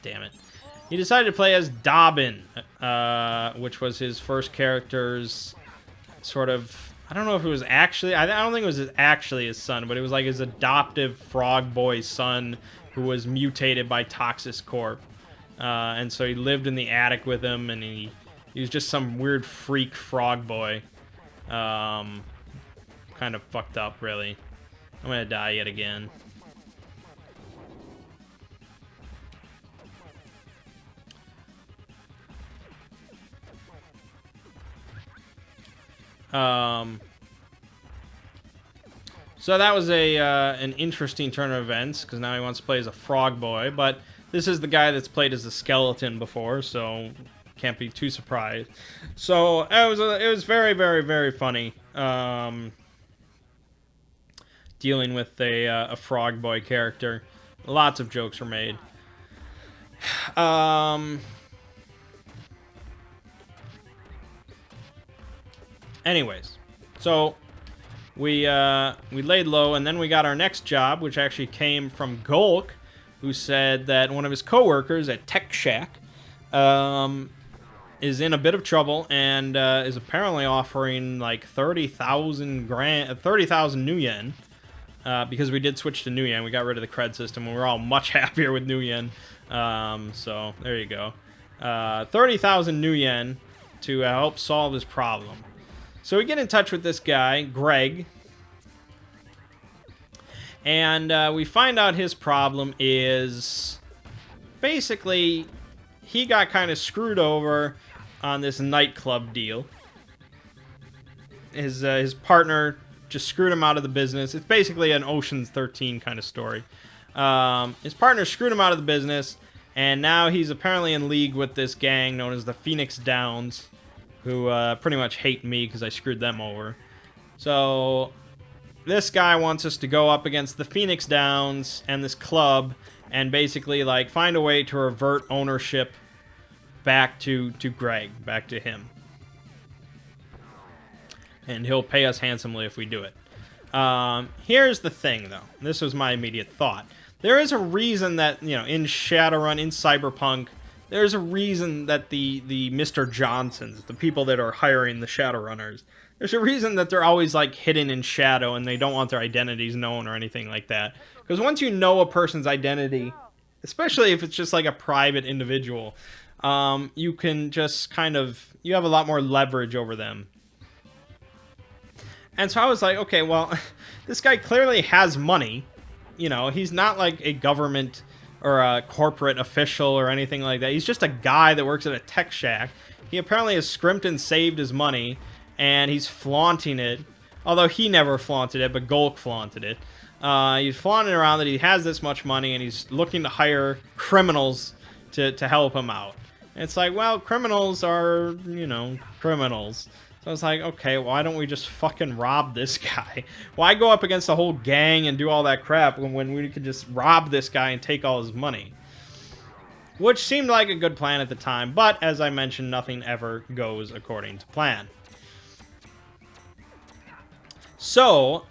damn it. He decided to play as Dobbin, which was his first character's... sort of, I don't know if it was actually, I don't think it was actually his son, but it was like his adoptive frog boy son who was mutated by Toxis Corp. And so he lived in the attic with him, and he was just some weird freak frog boy. Kind of fucked up, really. I'm gonna die yet again. So that was an interesting turn of events, because now he wants to play as a frog boy, but this is the guy that's played as a skeleton before, so can't be too surprised. So it was very, very, very funny dealing with a frog boy character. Lots of jokes were made. Anyways, so we laid low, and then we got our next job, which actually came from Golk, who said that one of his coworkers at Tech Shack is in a bit of trouble and is apparently offering like 30,000 new yen, because we did switch to new yen. We got rid of the cred system, and we're all much happier with new yen. So there you go, 30,000 new yen to help solve this problem. So we get in touch with this guy, Greg, And we find out his problem is basically he got kind of screwed over on this nightclub deal. His partner just screwed him out of the business. It's basically an Ocean's 13 kind of story. His partner screwed him out of the business, and now he's apparently in league with this gang known as the Phoenix Downs, who pretty much hate me because I screwed them over. So this guy wants us to go up against the Phoenix Downs and this club and basically like find a way to revert ownership back to Greg, back to him. And he'll pay us handsomely if we do it. Here's the thing, though. This was my immediate thought. There is a reason that, you know, in Shadowrun, in Cyberpunk, there's a reason that the Mr. Johnsons, the people that are hiring the Shadowrunners, there's a reason that they're always, like, hidden in shadow and they don't want their identities known or anything like that. Because once you know a person's identity, especially if it's just, like, a private individual, you can just kind of, you have a lot more leverage over them. And so I was like, okay, well, this guy clearly has money. You know, he's not like a government or a corporate official or anything like that. He's just a guy that works at a tech shack. He apparently has scrimped and saved his money, and he's flaunting it. Although he never flaunted it, but Golk flaunted it. He's flaunting around that he has this much money, and he's looking to hire criminals to help him out. And it's like, well, criminals are, you know, criminals. So I was like, okay, why don't we just fucking rob this guy? Why go up against the whole gang and do all that crap when we could just rob this guy and take all his money? Which seemed like a good plan at the time, but as I mentioned, nothing ever goes according to plan. So,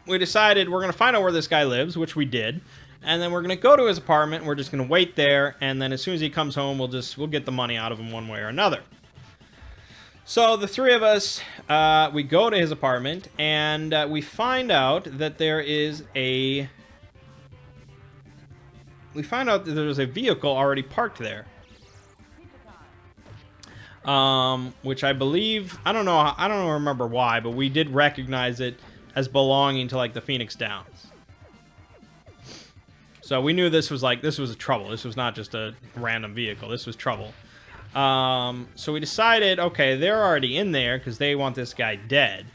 we decided we're going to find out where this guy lives, which we did. And then we're going to go to his apartment, and we're just going to wait there, and then as soon as he comes home, we'll get the money out of him one way or another. So the three of us, we go to his apartment, and we find out that there's a vehicle already parked there. Which I believe, I don't remember why, but we did recognize it as belonging to like the Phoenix Downs. So we knew this was a trouble. This was not just a random vehicle. This was trouble. So we decided, okay, they're already in there because they want this guy dead.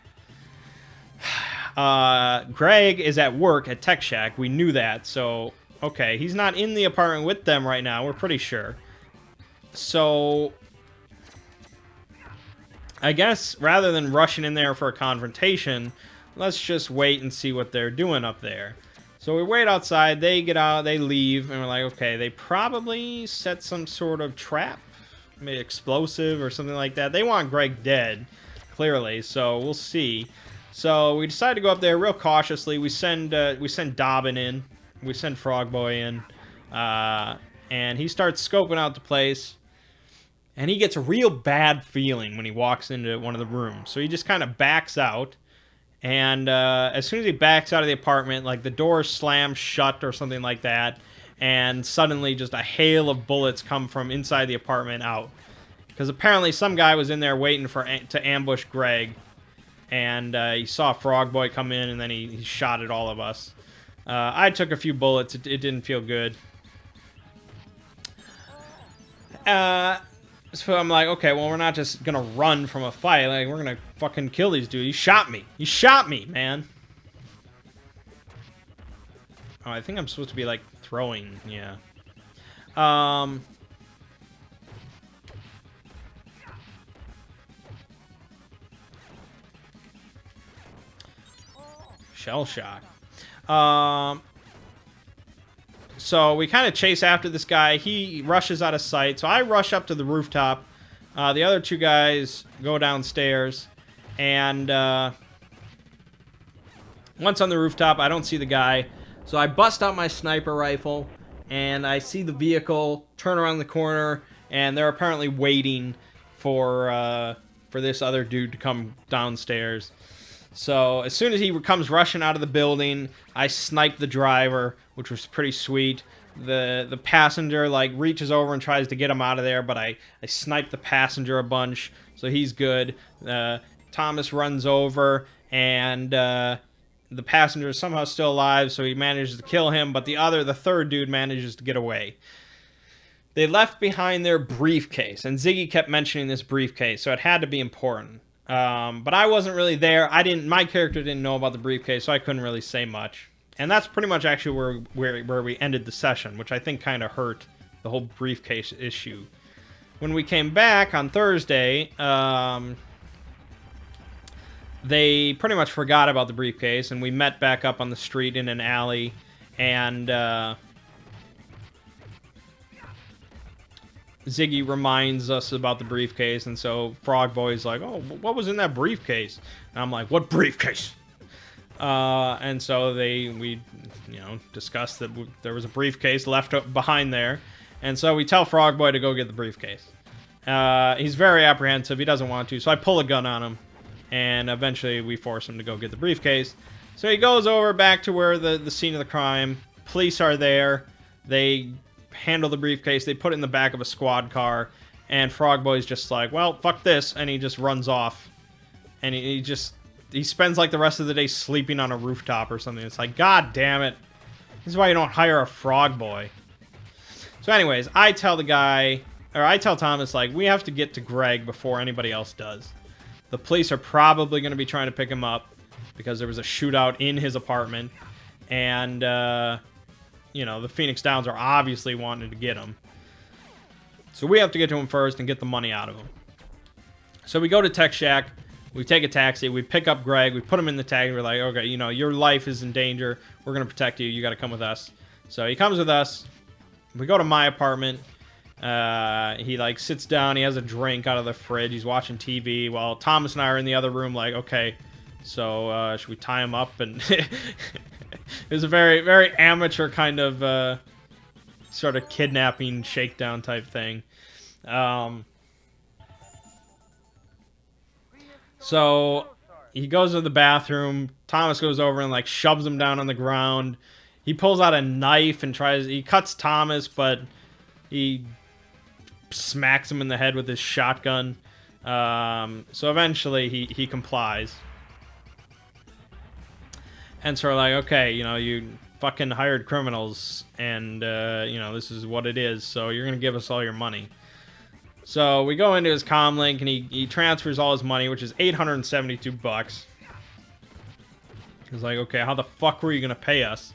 Greg is at work at Tech Shack. We knew that. So, okay, he's not in the apartment with them right now. We're pretty sure. So, I guess rather than rushing in there for a confrontation, let's just wait and see what they're doing up there. So we wait outside, they get out, they leave, and we're like, okay, they probably set some sort of trap, maybe explosive or something like that. They want Greg dead, clearly, so we'll see. So we decide to go up there real cautiously. We send Dobbin in, we send Frogboy in, and he starts scoping out the place, and he gets a real bad feeling when he walks into one of the rooms. So he just kind of backs out. And as soon as he backs out of the apartment, like the door slams shut or something like that, and suddenly just a hail of bullets come from inside the apartment out. Because apparently some guy was in there waiting to ambush Greg, and he saw Frogboy come in, and then he shot at all of us. I took a few bullets. It didn't feel good. So I'm like, okay, well, we're not just gonna run from a fight. Like, we're gonna fucking kill these dudes. He shot me. He shot me, man. Oh, I think I'm supposed to be, like, throwing. Yeah. Shell shock. So we kind of chase after this guy. He rushes out of sight. So I rush up to the rooftop. The other two guys go downstairs. And once on the rooftop, I don't see the guy. So I bust out my sniper rifle. And I see the vehicle turn around the corner. And they're apparently waiting for this other dude to come downstairs. So as soon as he comes rushing out of the building, I snipe the driver, which was pretty sweet. The passenger like reaches over and tries to get him out of there, but I snipe the passenger a bunch, so he's good. Thomas runs over, and the passenger is somehow still alive, so he manages to kill him, but the third dude manages to get away. They left behind their briefcase, and Ziggy kept mentioning this briefcase, so it had to be important. But I wasn't really there. My character didn't know about the briefcase, so I couldn't really say much. And that's pretty much actually where we ended the session, which I think kind of hurt the whole briefcase issue. When we came back on Thursday, they pretty much forgot about the briefcase, and we met back up on the street in an alley, and Ziggy reminds us about the briefcase, and so Frog Boy's like, oh, what was in that briefcase? And I'm like, what briefcase? And so we discussed that there was a briefcase left behind there, and so we tell Frog Boy to go get the briefcase. He's very apprehensive. He doesn't want to, so I pull a gun on him, and eventually we force him to go get the briefcase. So he goes over back to where the scene of the crime. Police are there. They handle the briefcase. They put it in the back of a squad car, and Frog Boy's just like, well, fuck this, and he just runs off. And he spends like the rest of the day sleeping on a rooftop or something. It's like, god damn it. This is why you don't hire a Frog Boy. So anyways, I tell Thomas, like, we have to get to Greg before anybody else does. The police are probably going to be trying to pick him up because there was a shootout in his apartment, and the Phoenix Downs are obviously wanting to get him. So we have to get to him first and get the money out of him. So we go to Tech Shack. We take a taxi. We pick up Greg. We put him in the taxi. We're like, okay, your life is in danger. We're going to protect you. You got to come with us. So he comes with us. We go to my apartment. He, like, sits down. He has a drink out of the fridge. He's watching TV while Thomas and I are in the other room like, okay, so should we tie him up? And it was a very, very amateur kind of sort of kidnapping shakedown type thing. So he goes to the bathroom. Thomas goes over and, like, shoves him down on the ground. He pulls out a knife and he cuts Thomas, but he smacks him in the head with his shotgun. So eventually he complies. And so we're like, okay, you fucking hired criminals, and this is what it is, so you're gonna give us all your money. So we go into his comlink, and he transfers all his money, which is $872. He's like, okay, how the fuck were you gonna pay us?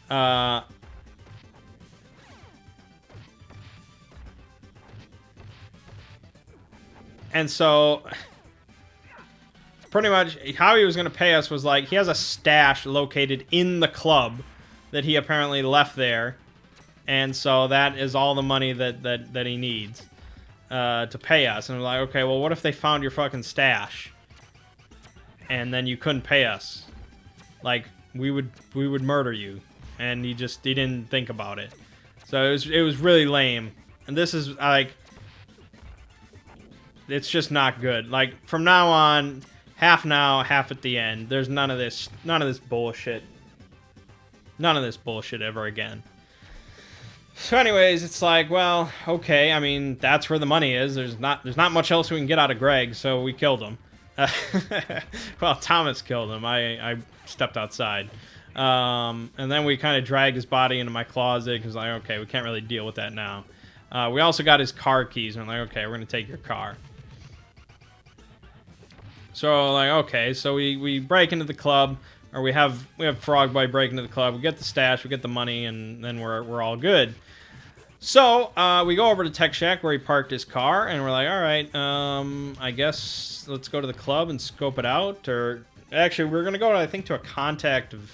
And so pretty much how he was going to pay us was like, he has a stash located in the club that he apparently left there, and so that is all the money that he needs to pay us. And we're like, okay, well, what if they found your fucking stash and then you couldn't pay us? Like, we would murder you. And he didn't think about it. So it was really lame. And this is like, it's just not good. Like, from now on, half now, half at the end. There's none of this bullshit. None of this bullshit ever again. So anyways, it's like, well, okay, I mean, that's where the money is. There's not much else we can get out of Greg, so we killed him. Well, Thomas killed him. I stepped outside. And then we kind of dragged his body into my closet because, like, okay, we can't really deal with that now. We also got his car keys, and we're like, okay, we're going to take your car. So, like, okay, so we break into the club, or we have Frog Boy break into the club. We get the stash, we get the money, and then we're all good. So, we go over to Tech Shack where he parked his car, and we're like, all right, I guess let's go to the club and scope it out. Or, actually, we're going to go, I think, to a contact of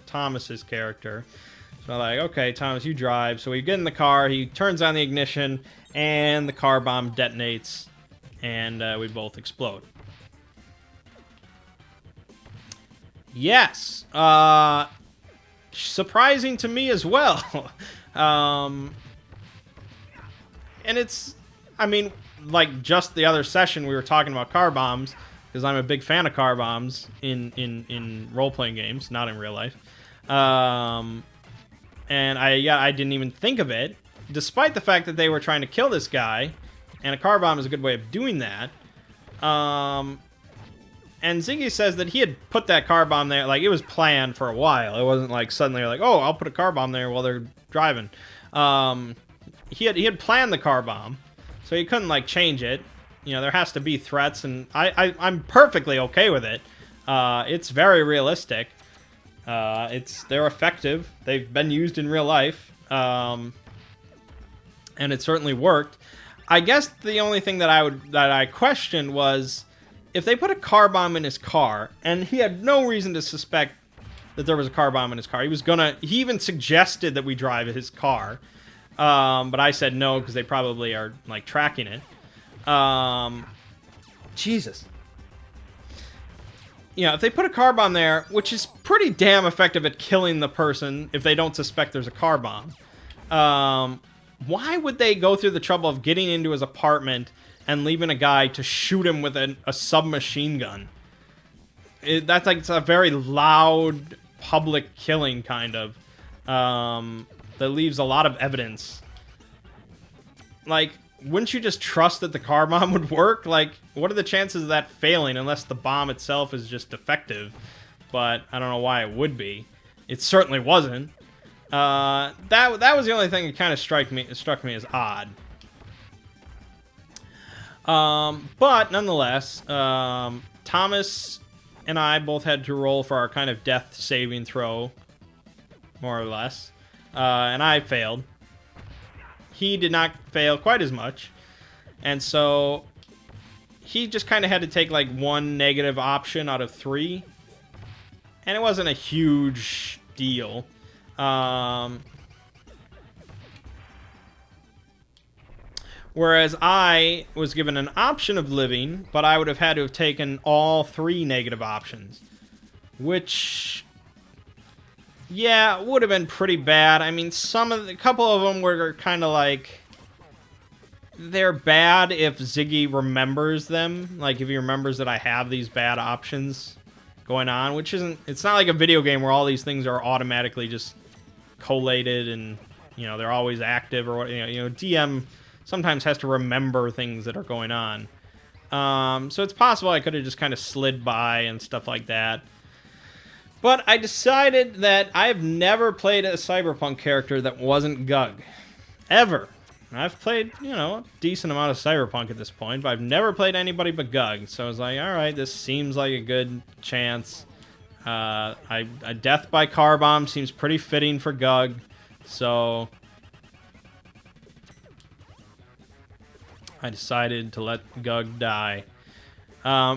Thomas's character. So I'm like, okay, Thomas, you drive. So we get in the car, he turns on the ignition, and the car bomb detonates, and we both explode. Yes. Surprising to me as well. And it's, I mean, like, just the other session we were talking about car bombs, because I'm a big fan of car bombs in role-playing games, not in real life. And I didn't even think of it, despite the fact that they were trying to kill this guy, and a car bomb is a good way of doing that. And Ziggy says that he had put that car bomb there, like, it was planned for a while. It wasn't like suddenly like, oh, I'll put a car bomb there while they're driving. He had planned the car bomb, so he couldn't, like, change it. You know, there has to be threats, and I'm perfectly okay with it. It's very realistic. They're effective. They've been used in real life. And it certainly worked. I guess the only thing that I questioned was if they put a car bomb in his car, and he had no reason to suspect that there was a car bomb in his car. He even suggested that we drive his car. But I said no, because they probably are, like, tracking it. Jesus. You know, if they put a car bomb there, which is pretty damn effective at killing the person if they don't suspect there's a car bomb, why would they go through the trouble of getting into his apartment and leaving a guy to shoot him with a submachine gun? That's like, it's a very loud public killing, kind of, that leaves a lot of evidence. Like, wouldn't you just trust that the car bomb would work? Like, what are the chances of that failing unless the bomb itself is just defective? But I don't know why it would be. It certainly wasn't. That was the only thing that kind of struck me as odd. But nonetheless, Thomas and I both had to roll for our kind of death saving throw, more or less, and I failed. He did not fail quite as much, and so he just kind of had to take like one negative option out of 3, and it wasn't a huge deal. Whereas I was given an option of living, but I would have had to have taken all 3 negative options, which, yeah, would have been pretty bad. I mean, a couple of them were kind of like, they're bad if Ziggy remembers them. Like, if he remembers that I have these bad options going on, which it's not like a video game where all these things are automatically just collated and, you know, they're always active, or what, you know, DM sometimes has to remember things that are going on. So it's possible I could have just kind of slid by and stuff like that. But I decided that I've never played a Cyberpunk character that wasn't Gug. Ever. I've played, you know, a decent amount of Cyberpunk at this point, but I've never played anybody but Gug. So I was like, alright, this seems like a good chance. A death by car bomb seems pretty fitting for Gug. So I decided to let Gug die.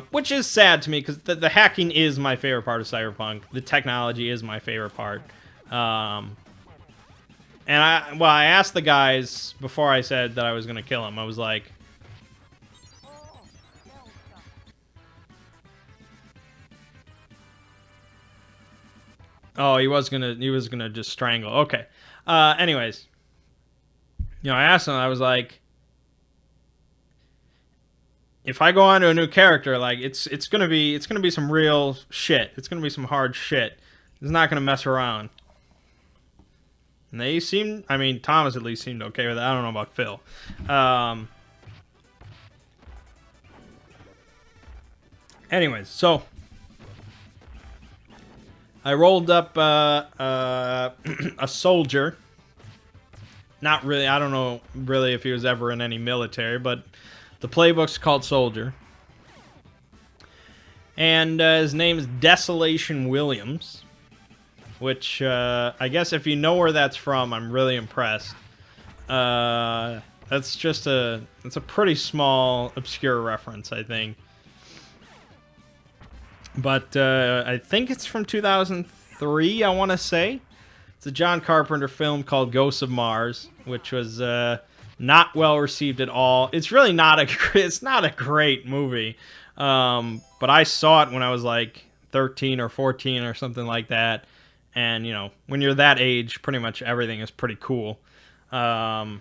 Which is sad to me, because the hacking is my favorite part of Cyberpunk. The technology is my favorite part. And I asked the guys before I said that I was going to kill him. I was like, oh, he was gonna just strangle. Okay. Anyways, you know, I asked him. I was like, if I go on to a new character, like, it's gonna be some real shit. It's gonna be some hard shit. It's not gonna mess around. And they seemed, I mean, Thomas at least seemed okay with it. I don't know about Phil. Anyways, so I rolled up a soldier. Not really. I don't know really if he was ever in any military, but the playbook's called Soldier. And his name is Desolation Williams, which I guess if you know where that's from, I'm really impressed. That's just it's a pretty small, obscure reference, I think. But I think it's from 2003, I want to say. It's a John Carpenter film called Ghosts of Mars, which was not well received at all. It's really not a great movie. But I saw it when I was like 13 or 14 or something like that. And, you know, when you're that age, pretty much everything is pretty cool. I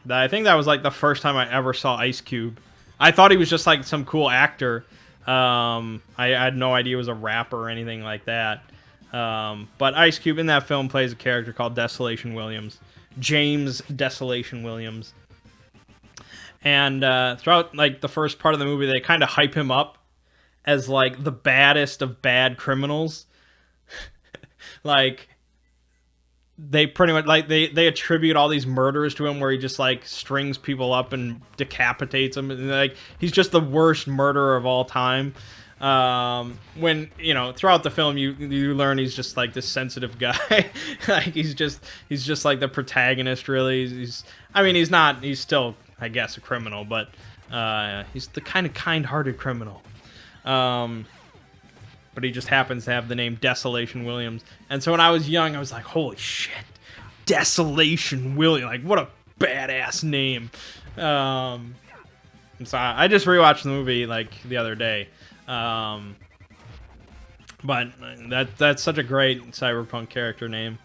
think that was like the first time I ever saw Ice Cube. I thought he was just like some cool actor. I had no idea he was a rapper or anything like that. But Ice Cube in that film plays a character called Desolation Williams. James Desolation Williams. And throughout like the first part of the movie, they kind of hype him up as like the baddest of bad criminals. Like they pretty much like they attribute all these murders to him, where he just like strings people up and decapitates them, and like he's just the worst murderer of all time. When throughout the film you learn he's just like this sensitive guy. Like he's just like the protagonist, really. He's still, I guess, a criminal, but he's the kind of kind-hearted criminal. But he just happens to have the name Desolation Williams. And so when I was young, I was like, holy shit, Desolation Williams. Like, what a badass name. And so I just rewatched the movie, like, the other day. But that's such a great cyberpunk character name.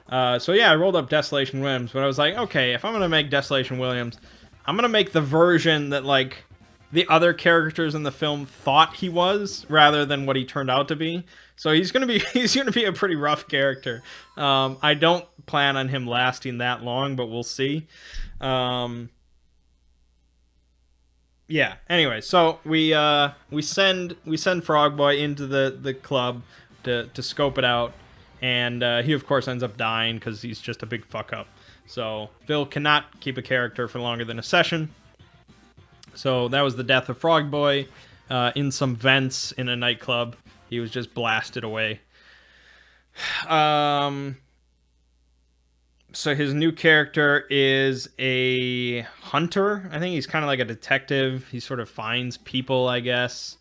So yeah, I rolled up Desolation Williams, but I was like, okay, if I'm going to make Desolation Williams, I'm going to make the version that, like, the other characters in the film thought he was, rather than what he turned out to be. So he's gonna be a pretty rough character. I don't plan on him lasting that long, but we'll see. Yeah. Anyway, so we send Frog Boy into the club to scope it out, and he of course ends up dying because he's just a big fuck up. So Phil cannot keep a character for longer than a session. So that was the death of Frog Boy in some vents in a nightclub. He was just blasted away. So his new character is a hunter. I think he's kind of like a detective. He sort of finds people, I guess.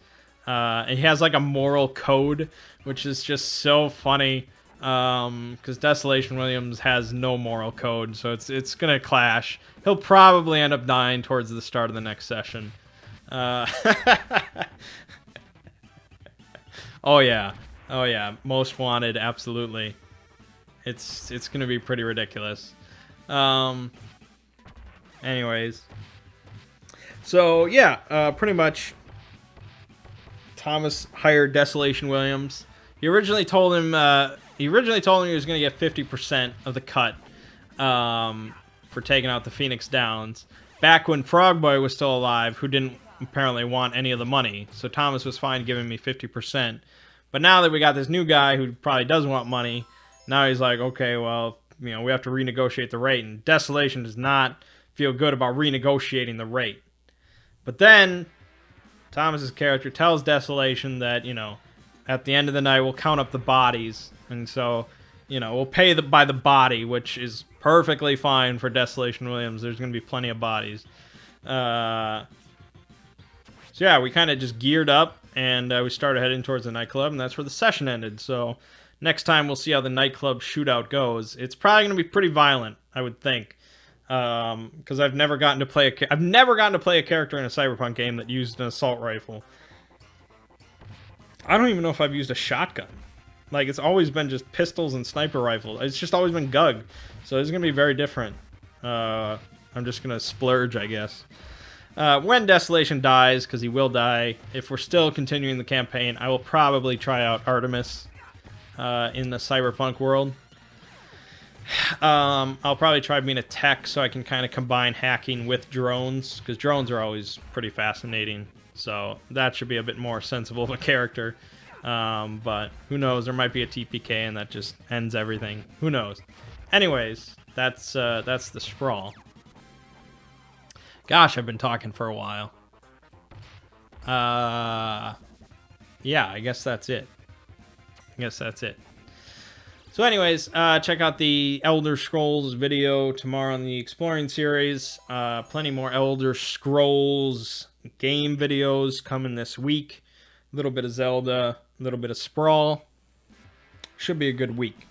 And he has like a moral code, which is just so funny. Because Desolation Williams has no moral code, so it's gonna clash. He'll probably end up dying towards the start of the next session. Oh yeah, Most Wanted, absolutely. It's gonna be pretty ridiculous. Anyways, so yeah, pretty much. Thomas hired Desolation Williams. He originally told him he was going to get 50% of the cut for taking out the Phoenix Downs, back when Frog Boy was still alive, who didn't apparently want any of the money. So Thomas was fine giving me 50%. But now that we got this new guy who probably does want money, now he's like, okay, well, we have to renegotiate the rate. And Desolation does not feel good about renegotiating the rate. But then Thomas's character tells Desolation that, at the end of the night, we'll count up the bodies. And so, we'll pay by the body, which is perfectly fine for Desolation Williams. There's going to be plenty of bodies. So, yeah, we kind of just geared up, and we started heading towards the nightclub, and that's where the session ended. So, next time we'll see how the nightclub shootout goes. It's probably going to be pretty violent, I would think. Because I've never gotten to play a character in a Cyberpunk game that used an assault rifle. I don't even know if I've used a shotgun. Like, it's always been just pistols and sniper rifles. It's just always been GUG. So it's going to be very different. I'm just going to splurge, I guess. When Desolation dies, because he will die, if we're still continuing the campaign, I will probably try out Artemis in the Cyberpunk world. I'll probably try being a tech so I can kind of combine hacking with drones, because drones are always pretty fascinating. So that should be a bit more sensible of a character. But who knows? There might be a TPK and that just ends everything. Who knows? Anyways, that's the Sprawl. Gosh, I've been talking for a while. Yeah, I guess that's it. So anyways, check out the Elder Scrolls video tomorrow on the Exploring series. Plenty more Elder Scrolls game videos coming this week. A little bit of Zelda, a little bit of Sprawl. Should be a good week.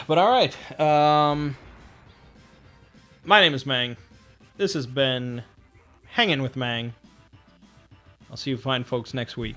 But alright, my name is Mangg. This has been Hanging with Mangg. I'll see you fine folks next week.